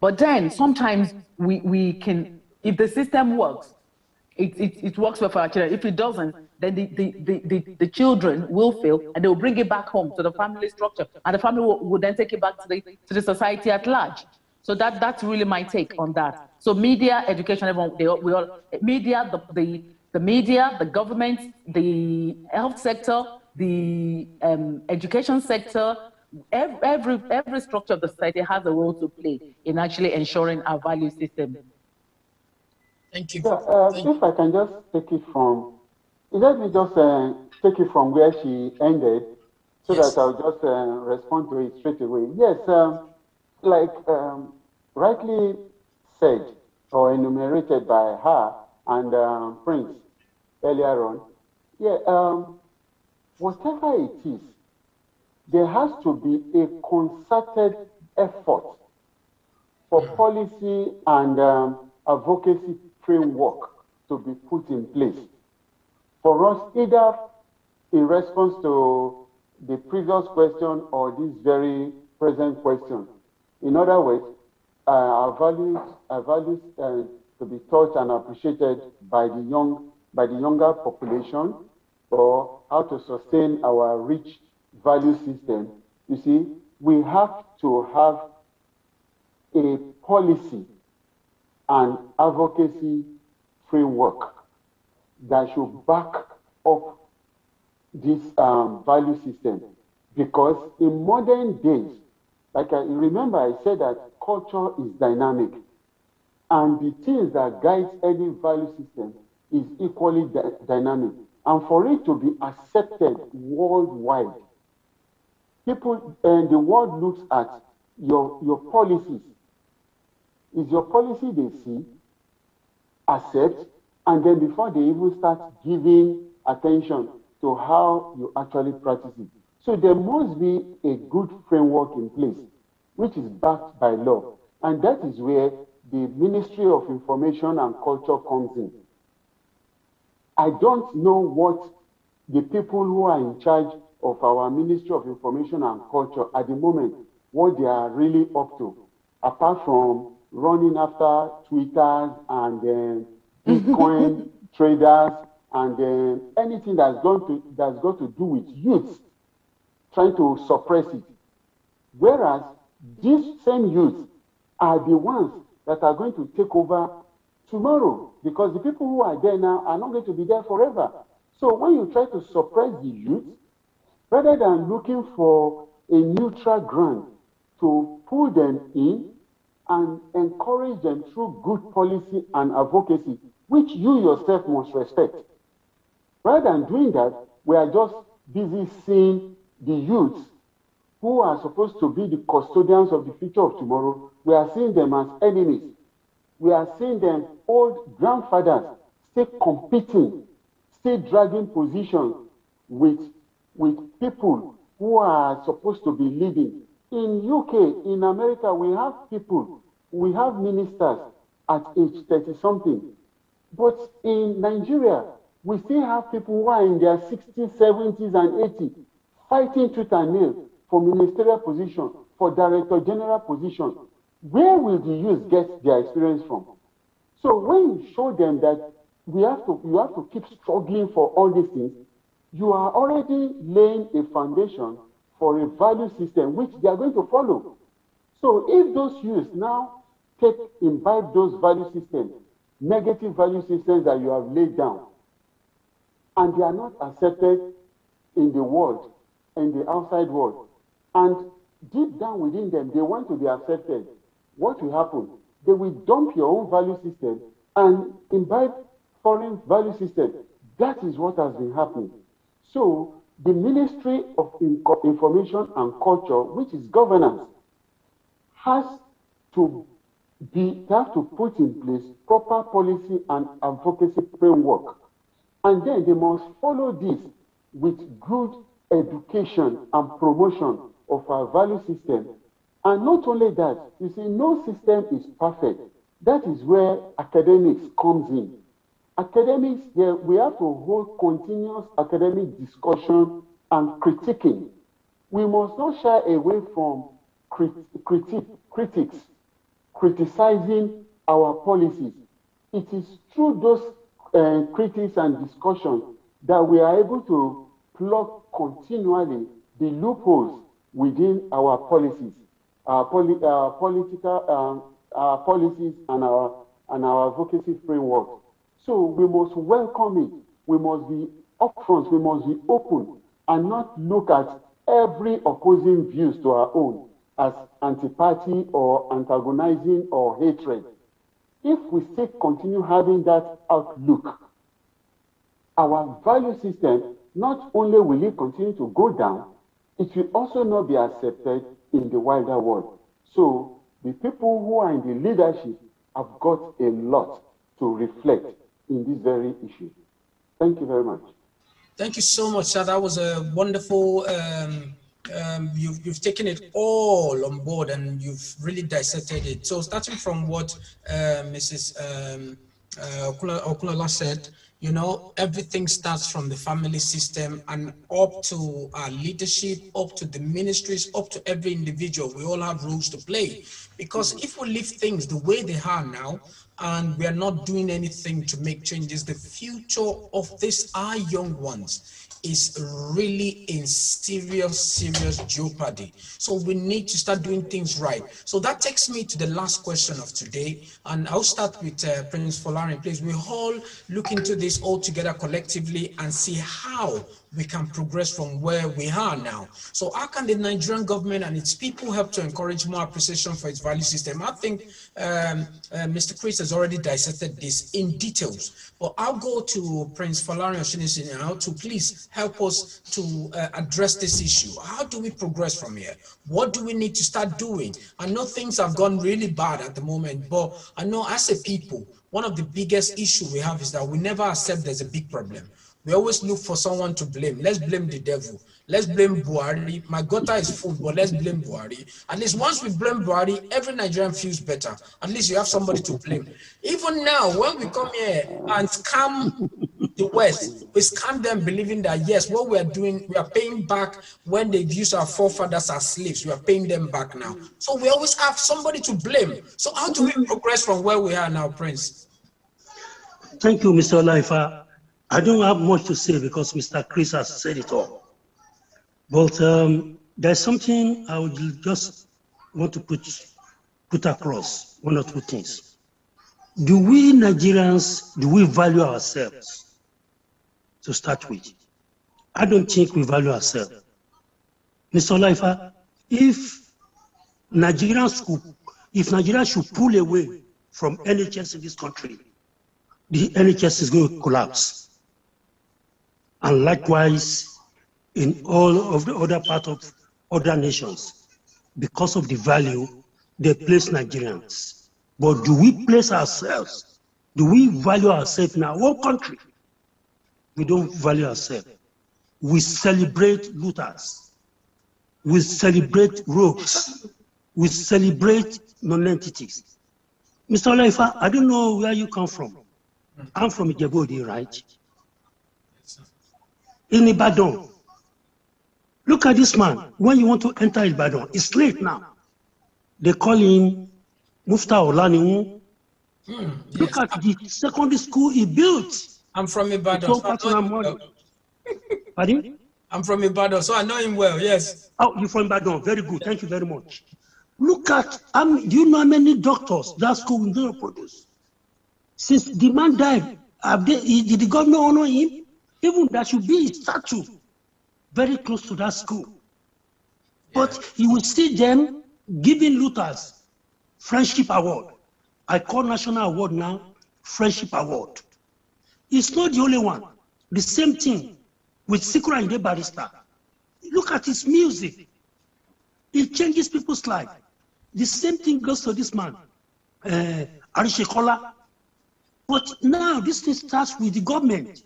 S3: but then sometimes we can, if the system works, it works well for our children. If it doesn't, then the children will fail, and they will bring it back home to the family structure, and the family will then take it back to the society at large. So that's really my take on that. So media, education, everyone, media, the media, the government, the health sector, the education sector, every structure of the society has a role to play in actually ensuring our value system.
S1: Thank you.
S2: If I can just take it from, let me just take it from where she ended, so that I'll just respond to it straight away. Yes, like rightly said or enumerated by her and Prince earlier on, whatever it is, there has to be a concerted effort for policy and advocacy framework to be put in place for us, either in response to the previous question or this very present question. In other words, our values to be taught and appreciated by the younger population, or how to sustain our rich value system. You see, we have to have a policy and advocacy framework that should back up this value system. Because in modern days, like I remember I said that culture is dynamic, and the things that guides any value system is equally dynamic. And for it to be accepted worldwide, people and the world looks at your policies. Is your policy they see, accept, and then before they even start giving attention to how you actually practice it. So there must be a good framework in place, which is backed by law. And that is where the Ministry of Information and Culture comes in. I don't know what the people who are in charge of our Ministry of Information and Culture at the moment, what they are really up to, apart from running after Twitter and then Bitcoin traders and then anything that's got to do with youth, trying to suppress it. Whereas these same youths are the ones that are going to take over tomorrow, because the people who are there now are not going to be there forever. So when you try to suppress the youth, rather than looking for a neutral ground to pull them in and encourage them through good policy and advocacy, which you yourself must respect. Rather than doing that, we are just busy seeing the youths who are supposed to be the custodians of the future of tomorrow. We are seeing them as enemies. We are seeing them old grandfathers still competing, still dragging positions with people who are supposed to be leading. In UK, in America, we have people, we have ministers at age 30-something. But in Nigeria, we still have people who are in their 60s, 70s, and 80s, fighting tooth and nail for ministerial position, for director general position. Where will the youth get their experience from? So when you show them that you have to keep struggling for all these things, you are already laying a foundation for a value system which they are going to follow. So if those youths now imbibe those value systems, negative value systems that you have laid down, and they are not accepted in the world, in the outside world, and deep down within them, they want to be accepted, what will happen? They will dump your own value system and imbibe foreign value system. That is what has been happening. So the Ministry of Information and Culture, which is governance, has to put in place proper policy and advocacy framework. And then they must follow this with good education and promotion of our value system. And not only that, you see, no system is perfect. That is where academics comes in. Academics, we have to hold continuous academic discussion and critiquing. We must not shy away from critics criticizing our policies. It is through those critics and discussions that we are able to plug continually the loopholes within our policies, our political policies and our advocacy framework. So we must welcome it. We must be upfront. We must be open and not look at every opposing views to our own as antipathy or antagonizing or hatred. If we still continue having that outlook, our value system, not only will it continue to go down, it will also not be accepted in the wider world. So the people who are in the leadership have got a lot to reflect in this very issue. Thank you very much.
S1: Thank you so much, sir. That was a wonderful, you've taken it all on board and you've really dissected it. So starting from what Mrs. Okunola said, you know, everything starts from the family system and up to our leadership, up to the ministries, up to every individual. We all have roles to play. Because if we leave things the way they are now, and we are not doing anything to make changes, the future of our young ones is really in serious jeopardy. So we need to start doing things right. So that takes me to the last question of today. And I'll start with Prince Folarin. Please, we all look into this all together collectively and see how we can progress from where we are now. So how can the Nigerian government and its people help to encourage more appreciation for its value system? I think Mr. Chris has already dissected this in details, but I'll go to Prince Folarin Oshinisi now to please help us to address this issue. How do we progress from here? What do we need to start doing? I know things have gone really bad at the moment, but I know as a people, one of the biggest issues we have is that we never accept there's a big problem. We always look for someone to blame. Let's blame the devil. Let's blame Buhari. My gutter is full, but let's blame Buhari. At least once we blame Buhari, every Nigerian feels better. At least you have somebody to blame. Even now, when we come here and scam the West, we scam them believing that, yes, what we are doing, we are paying back when they've used our forefathers as slaves. We are paying them back now. So we always have somebody to blame. So how do we progress from where we are now, Prince?
S8: Thank you, Mr. Olaifa. I don't have much to say because Mr. Chris has said it all. But there's something I would just want to put across, one or two things. Do we Nigerians, do we value ourselves? To start with, I don't think we value ourselves. Mr. Olaifa, if Nigeria should pull away from NHS in this country, the NHS is going to collapse. And likewise, in all of the other parts of other nations, because of the value they place Nigerians. But do we place ourselves? Do we value ourselves in our own country? We don't value ourselves. We celebrate looters. We celebrate rogues. We celebrate non-entities. Mr. Olaifa, I don't know where you come from. I'm from Ijebu, right? In Ibadan. Look at this man. When you want to enter Ibadan, it's late now. They call him Mufta Olaniwu. Look at the secondary school he built.
S1: I'm from Ibadan.
S8: Pardon?
S1: I'm from Ibadan, so I know him well, yes.
S8: Oh, you're from Ibadan. Very good. Thank you very much. Look at, do you know how many doctors that school will not produce? Since the man died, did the government honor him? Even there should be a statue very close to that school. But you will see them giving looters Friendship Award. I call National Award now Friendship Award. It's not the only one. The same thing with Sikura Inde Barrister. Look at his music. It changes people's life. The same thing goes to this man, Arishekola. But now this thing starts with the government.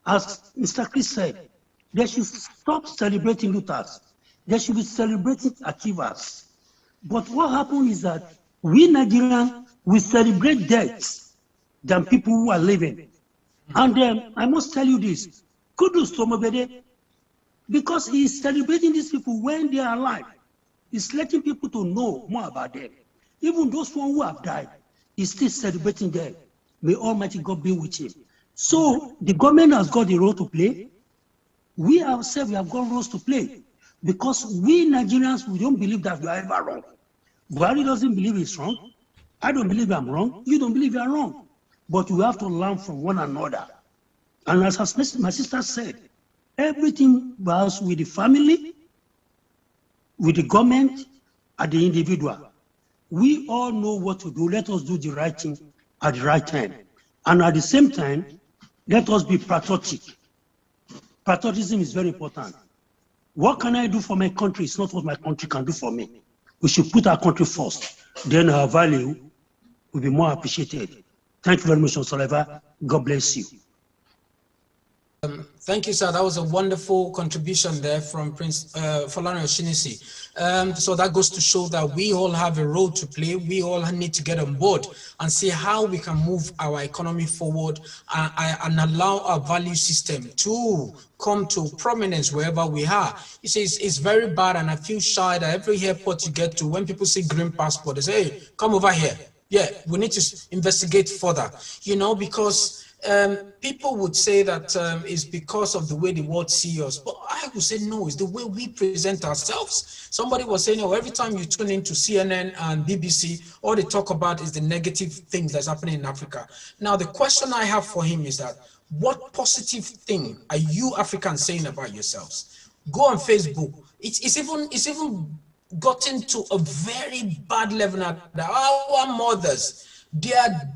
S8: As Mr. Chris said, they should stop celebrating looters. They should be celebrating achievers. But what happened is that we Nigerians, we celebrate deaths than people who are living. And I must tell you this, kudos to MOGBEDE, because he is celebrating these people when they are alive. He's letting people to know more about them. Even those ones who have died, he's still celebrating them. May Almighty God be with him. So the government has got a role to play. We ourselves have got roles to play. Because we Nigerians, we don't believe that we are ever wrong. Buhari doesn't believe he's wrong. I don't believe I'm wrong. You don't believe you're wrong. But we have to learn from one another. And as my sister said, everything was with the family, with the government, and the individual. We all know what to do. Let us do the right thing at the right time. And at the same time, let us be patriotic. Patriotism is very important. What can I do for my country? It's not what my country can do for me. We should put our country first. Then our value will be more appreciated. Thank you very much, Mr. Oliver. God bless you.
S1: Thank you, sir. That was a wonderful contribution there from Prince Falana Oshinisi. So that goes to show that we all have a role to play. We all need to get on board and see how we can move our economy forward and allow our value system to come to prominence wherever we are. You see, it's very bad, and I feel shy that every airport you get to, when people see green passport, they say, hey, come over here. Yeah, we need to investigate further, you know, because people would say that it's because of the way the world sees us, but I would say no, it's the way we present ourselves. Somebody was saying, oh, every time you tune into CNN and BBC, all they talk about is the negative things that's happening in Africa. Now, the question I have for him is that, what positive thing are you Africans saying about yourselves? Go on Facebook. It's even gotten to a very bad level now that our mothers, they're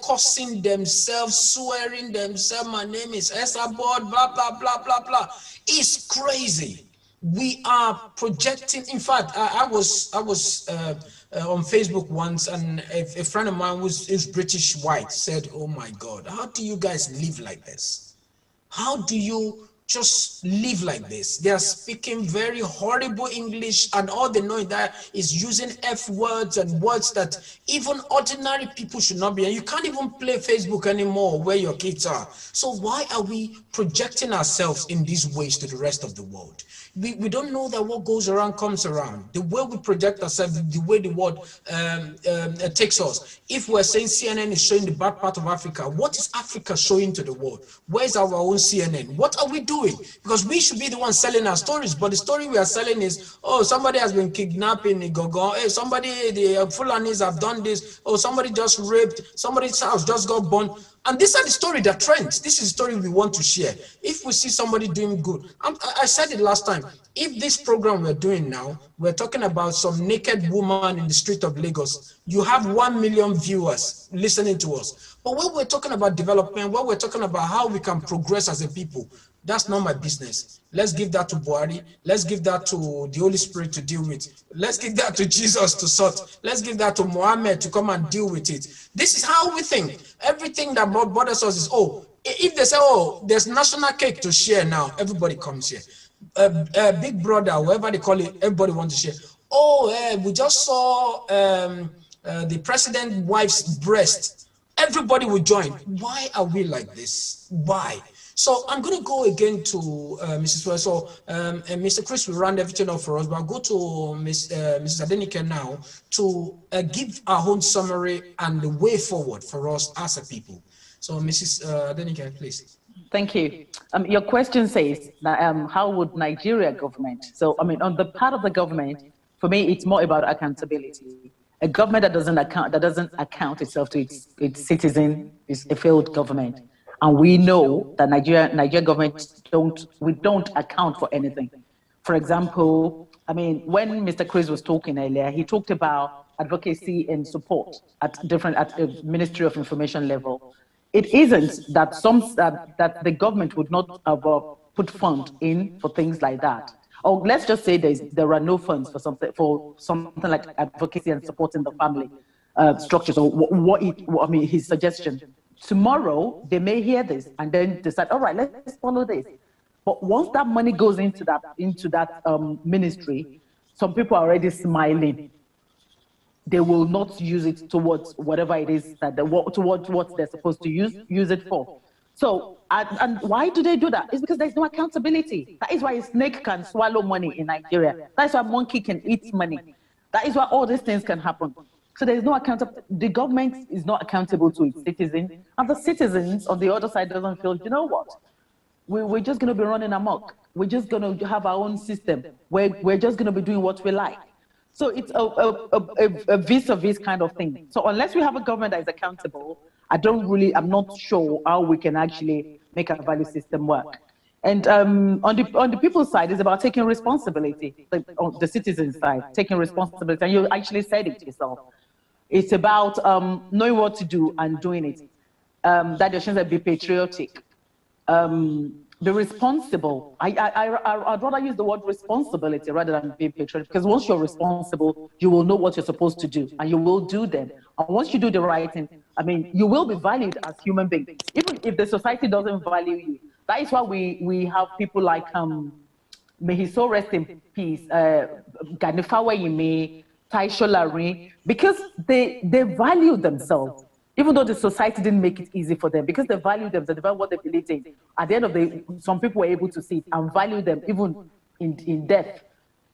S1: cursing themselves, swearing themselves, my name is Esabod, blah, blah, blah, blah, blah. It's crazy. We are projecting. In fact, I was on Facebook once, and a friend of mine is British white said, oh my God, how do you guys live like this? How do you just live like this? They are speaking very horrible English, and all they know that is using F words and words that even ordinary people should not be. And you can't even play Facebook anymore where your kids are. So why are we projecting ourselves in these ways to the rest of the world? We don't know that what goes around comes around. The way we project ourselves, the way the world takes us. If we're saying CNN is showing the bad part of Africa, what is Africa showing to the world? Where's our own CNN? What are we doing? do it, because we should be the ones selling our stories. But the story we are selling is, oh, somebody has been kidnapped in Igogo. Hey, the Fulanis have done this. Oh, somebody just raped. Somebody's house just got burned. And these are the story that trends. This is the story we want to share. If we see somebody doing good, I said it last time, if this program we're doing now, we're talking about some naked woman in the street of Lagos, you have 1 million viewers listening to us. But when we're talking about development, when we're talking about how we can progress as a people, that's not my business. Let's give that to Buhari. Let's give that to the Holy Spirit to deal with. Let's give that to Jesus to sort. Let's give that to Muhammad to come and deal with it. This is how we think. Everything that bothers us is, oh, if they say, oh, there's national cake to share now, everybody comes here. Big brother, whatever they call it, everybody wants to share. Oh, we just saw the president's wife's breast. Everybody will join. Why are we like this? Why? So I'm going to go again to Mrs. Well. So Mr. Chris will round everything up for us, but I'll go to Mrs. Adenike now to give our own summary and the way forward for us as a people. So Mrs. Adenike, please.
S3: Thank you. Your question says, how would Nigeria government? So, I mean, on the part of the government, for me, it's more about accountability. A government that doesn't account itself to its citizen is a failed government. And we know that Nigeria government don't account for anything. For example, I mean, when Mr. Chris was talking earlier, he talked about advocacy and support at a Ministry of Information level. It isn't that that the government would not put funds in for things like that. Or let's just say there are no funds for something like advocacy and supporting the family structures, or his suggestion. Tomorrow they may hear this and then decide, all right, let's follow this. But once that money goes into that ministry, some people are already smiling. They will not use it towards whatever it is towards what they're supposed to use it for. So, and why do they do that? It's because there's no accountability. That is why a snake can swallow money in Nigeria. That is why a monkey can eat money. That is why all these things can happen. So there's no accountability. The government is not accountable to its citizens, and the citizens on the other side doesn't feel, you know what? We're just going to be running amok. We're just going to have our own system. We're just going to be doing what we like. So it's a vis-a-vis kind of thing. So unless we have a government that is accountable, I'm not sure how we can actually make our value system work. And on the people's side, it's about taking responsibility. Like on the citizens' side, taking responsibility. And you actually said it yourself. It's about knowing what to do and doing it. That just should be patriotic. Be responsible. I'd rather use the word responsibility rather than being patriotic, because once you're responsible, you will know what you're supposed to do and you will do them. And once you do the right thing, I mean, you will be valued as human beings, even if the society doesn't value you. That is why we have people like, may he so rest in peace, Ganifawa Yime, Taisho Lari, because they value themselves. Even though the society didn't make it easy for them, because they value them, they value what they believe in. At the end of the day, some people were able to see it and value them even in death.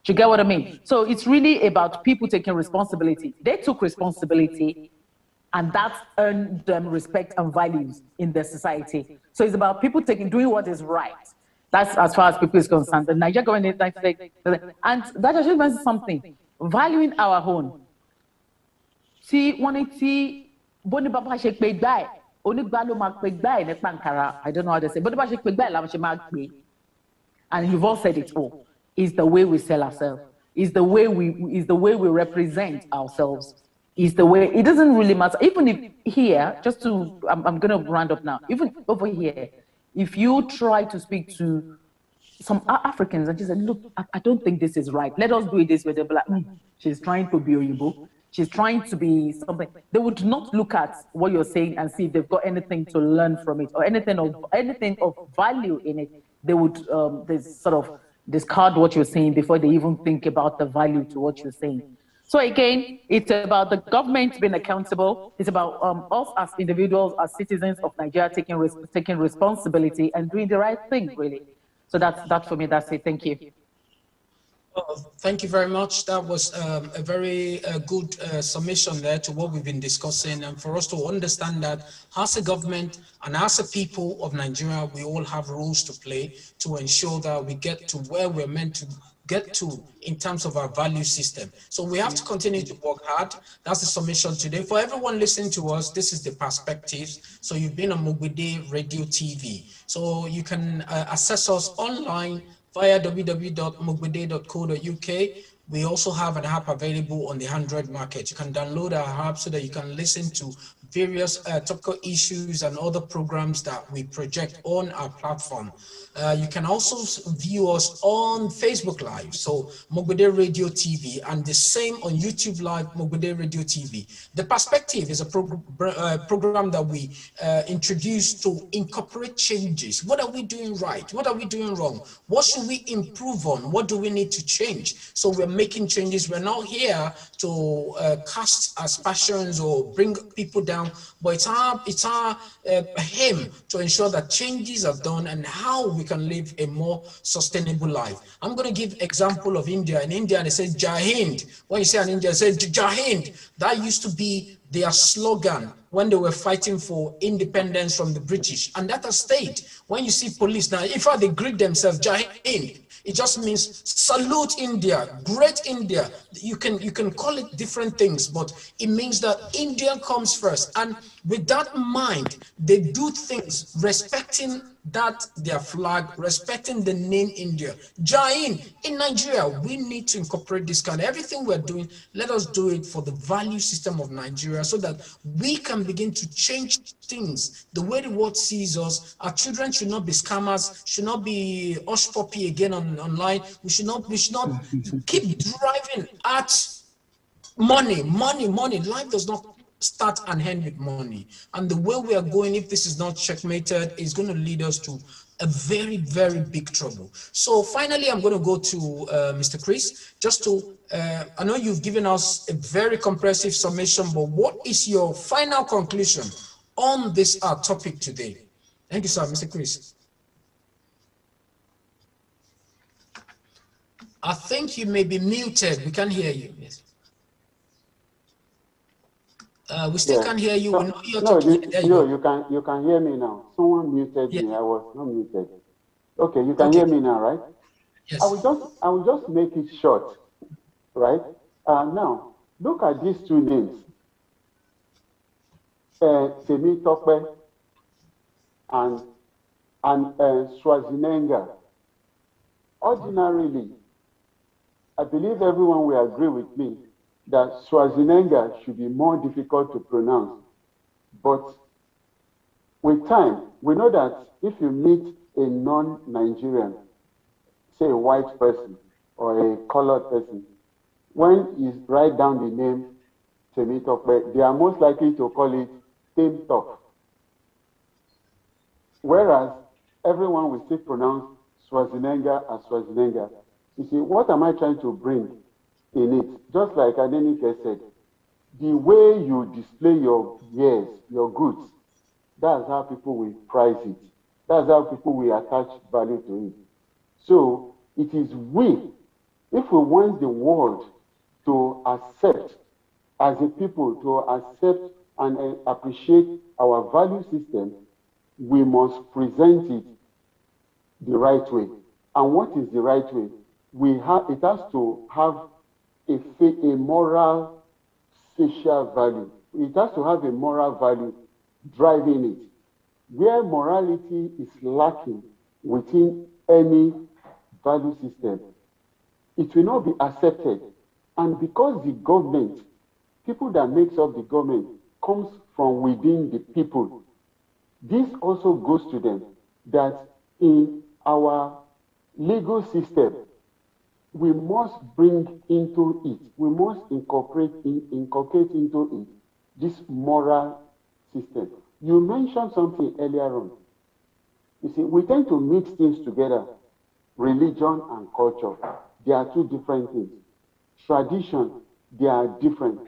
S3: Do you get what I mean? So it's really about people taking responsibility. They took responsibility, and that earned them respect and values in their society. So it's about people doing what is right. That's as far as people is concerned. The Nigerian government, and that actually means something. Valuing our own. See, when it see. I don't know how to say, and you've all said it all. Is the way we sell ourselves. Is the way we represent ourselves. Is the way, it doesn't really matter. Even if here, I'm going to round up now. Even over here, if you try to speak to some Africans and just say, look, I don't think this is right. Let us do it this way. They'll be like, she's trying to be Oyibo. She's trying to be something. They would not look at what you're saying and see if they've got anything to learn from it or anything of value in it. They would sort of discard what you're saying before they even think about the value to what you're saying. So again, it's about the government being accountable. It's about us as individuals, as citizens of Nigeria, taking responsibility and doing the right thing, really. So that for me, that's it. Thank you.
S1: Thank you very much. That was a very good summation there to what we've been discussing, and for us to understand that as a government and as a people of Nigeria, we all have roles to play to ensure that we get to where we're meant to get to in terms of our value system. So we have to continue to work hard. That's the summation today. For everyone listening to us, this is the perspectives. So you've been on MOGBEDE Radio TV. So you can access us online via www.mogbede.co.uk. We also have an app available on the Android market. You can download our app so that you can listen to various topical issues and other programs that we project on our platform. You can also view us on Facebook Live, so MOGBEDE Radio TV, and the same on YouTube Live, MOGBEDE Radio TV. The Perspective is a program that we introduce to incorporate changes. What are we doing right? What are we doing wrong? What should we improve on? What do we need to change? So we're making changes. We're not here to cast aspersions or bring people down, but it's our aim to ensure that changes are done and how we can live a more sustainable life. I'm going to give example of India. In India, they say Jai Hind. When you say in India, they say Jai Hind. That used to be their slogan when they were fighting for independence from the British, and that has stayed. When you see police now, in fact, they greet themselves Jai Hind. It just means salute India, great India. You can call it different things, but it means that India comes first. And with that mind, they do things respecting that their flag, respecting the name India. Jai Hind. In Nigeria, we need to incorporate this kind of everything we're doing. Let us do it for the value system of Nigeria so that we can begin to change things. The way the world sees us, our children should not be scammers, should not be hush puppy again online. We should not keep driving at money. Life does not start and end with money. And the way we are going, if this is not checkmated, is going to lead us to a very, very big trouble. So finally, I'm going to go to Mr. Chris, just to, I know you've given us a very comprehensive summation, but what is your final conclusion on this topic today? Thank you, sir. Mr. Chris. I think you may be muted. We can't hear you. Yes. We still can't hear you.
S2: You can hear me now. Someone muted me. I was not muted. Okay, you can hear me now, right?
S1: Yes.
S2: I will just make it short, right? Now, look at these two names. Temi Tope and Schwarzenegger. Ordinarily, I believe everyone will agree with me that Schwarzenegger should be more difficult to pronounce. But with time, we know that if you meet a non-Nigerian, say a white person or a colored person, when you write down the name Temitope, they are most likely to call it Temtop. Whereas everyone will still pronounce Schwarzenegger as Schwarzenegger. You see, what am I trying to bring in it? Just like Adenike said, the way you display your wares, your goods, that's how people will price it. That's how people will attach value to it. So it is if we want the world to accept, as a people, to accept and appreciate our value system, we must present it the right way. And what is the right way? It has to have a moral, social value. It has to have a moral value driving it. Where morality is lacking within any value system, it will not be accepted. And because the government, people that makes up the government, comes from within the people, this also goes to them that in our legal system, we must bring into it, we must incorporate into it this moral system. You mentioned something earlier on. You see, we tend to mix things together, religion and culture. They are two different things. Tradition, they are different.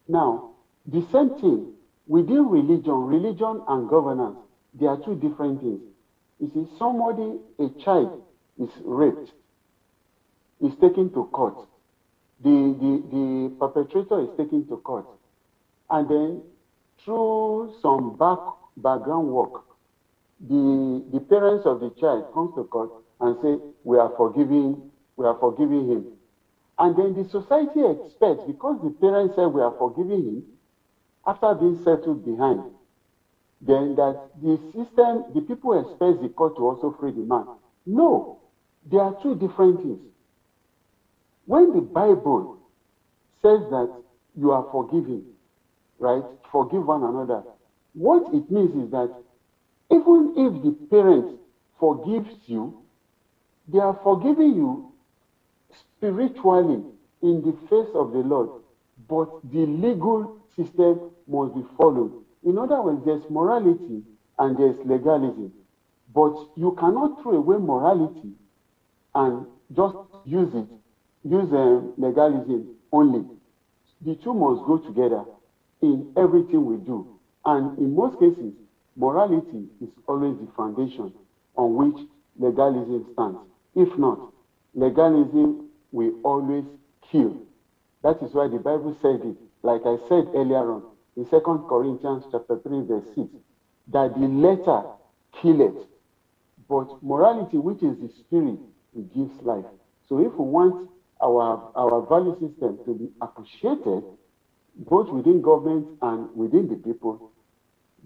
S2: Now, the same thing, within religion and governance, they are two different things. You see, a child is raped. is taken to court. The perpetrator is taken to court. And then through some background work, the parents of the child comes to court and say, we are forgiving him. And then the society expects, because the parents say we are forgiving him, after being settled behind, then that the system, the people expect the court to also free the man. No, there are two different things. When the Bible says that you are forgiving, right? Forgive one another. What it means is that even if the parent forgives you, they are forgiving you spiritually in the face of the Lord, but the legal system must be followed. In other words, there's morality and there's legalism, but you cannot throw away morality and just use legalism only. The two must go together in everything we do. And in most cases, morality is always the foundation on which legalism stands. If not, legalism will always kill. That is why the Bible said it, like I said earlier on, in 2 Corinthians chapter 3, verse 6, that the letter killeth, but morality, which is the spirit, it gives life. So if we want our value system to be appreciated, both within government and within the people,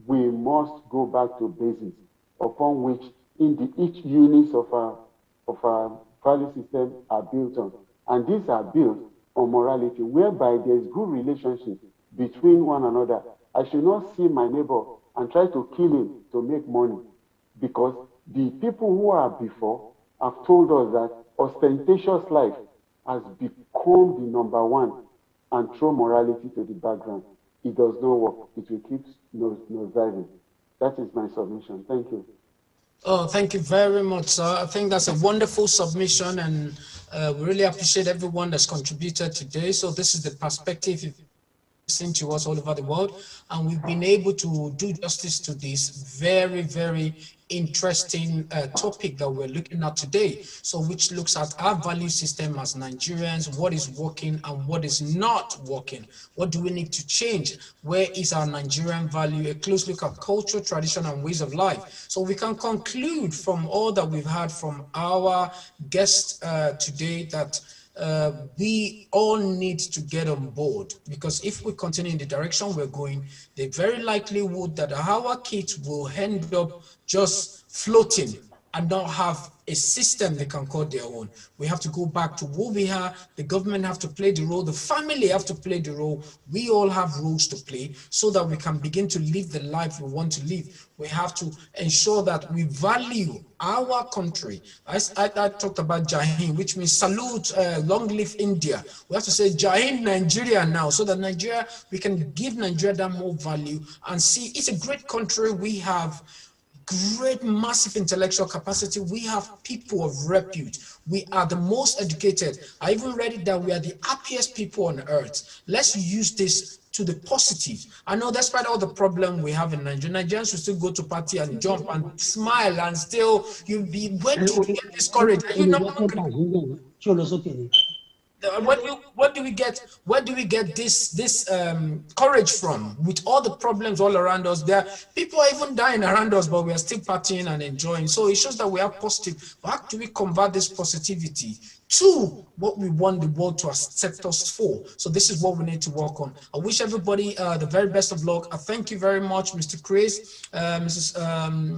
S2: we must go back to basics upon which each units of our value system are built on. And these are built on morality, whereby there's good relationship between one another. I should not see my neighbor and try to kill him to make money, because the people who are before have told us that ostentatious life has become the number one, and throw morality to the background. It does not work. It will keep nosediving. That is my submission. Thank you.
S1: Oh, thank you very much, sir. I think that's a wonderful submission, and we really appreciate everyone that's contributed today. So this is the perspective you've listened to us all over the world, and we've been able to do justice to this very, very interesting topic that we're looking at today. So which looks at our value system as Nigerians, what is working and what is not working. What do we need to change? Where is our Nigerian value? A close look at culture, tradition, and ways of life. So we can conclude from all that we've heard from our guests today that we all need to get on board, because if we continue in the direction we're going, the very likelihood that our kids will end up just floating and not have a system they can call their own. We have to go back to who we are. The government have to play the role. The family have to play the role. We all have roles to play so that we can begin to live the life we want to live. We have to ensure that we value our country. I talked about Jai Hind, which means salute, long live India. We have to say Jai Hind Nigeria now, so that Nigeria, we can give Nigeria that more value and see it's a great country. We have great, massive intellectual capacity. We have people of repute. We are the most educated. I even read it that we are the happiest people on earth. Let's use this to the positive. I know despite all the problem we have in Nigeria, Nigerians will still go to party and jump and smile and still, you'll be, when do you get discouraged? Are you not hungry? What do we get? Where do we get this courage from? With all the problems all around us, there people are even dying around us, but we are still partying and enjoying. So it shows that we are positive. But how do we convert this positivity to what we want the world to accept us for? So this is what we need to work on. I wish everybody the very best of luck. I thank you very much, Mr. Chris, Mrs.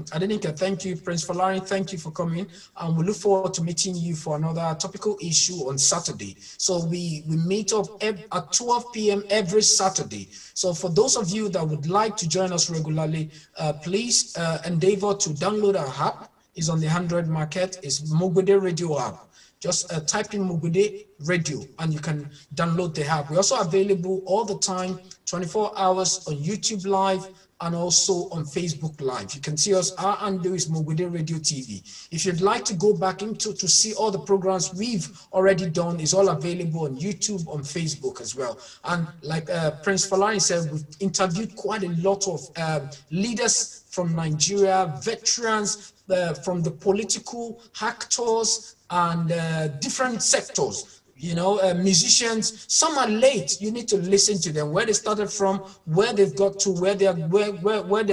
S1: Adenike, thank you, Prince Falari, thank you for coming, and we look forward to meeting you for another topical issue on Saturday. So we meet up at 12 p.m. every Saturday. So for those of you that would like to join us regularly, please endeavor to download our app. It's on the Android market. It's MOGBEDE Radio app. Just type in MOGBEDE Radio and you can download the app. We're also available all the time, 24 hours on YouTube Live and also on Facebook Live. You can see us. Our handle is MOGBEDE Radio TV. If you'd like to go back to see all the programs we've already done, is all available on YouTube, on Facebook as well. And like Prince Falari said, we've interviewed quite a lot of leaders from Nigeria, veterans, from the political actors and different sectors. You know, musicians, some are late. You need to listen to them, where they started from, where they've got to, where they're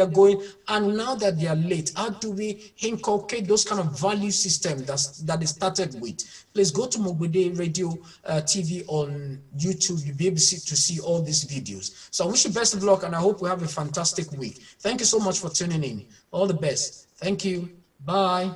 S1: going, and now that they are late, how do we inculcate those kind of value system that they started with? Please go to MOGBEDE Radio TV on YouTube. You'll be able to see all these videos. So I wish you best of luck, and I hope we have a fantastic week. Thank you so much for tuning in. All the best. Thank you. Bye.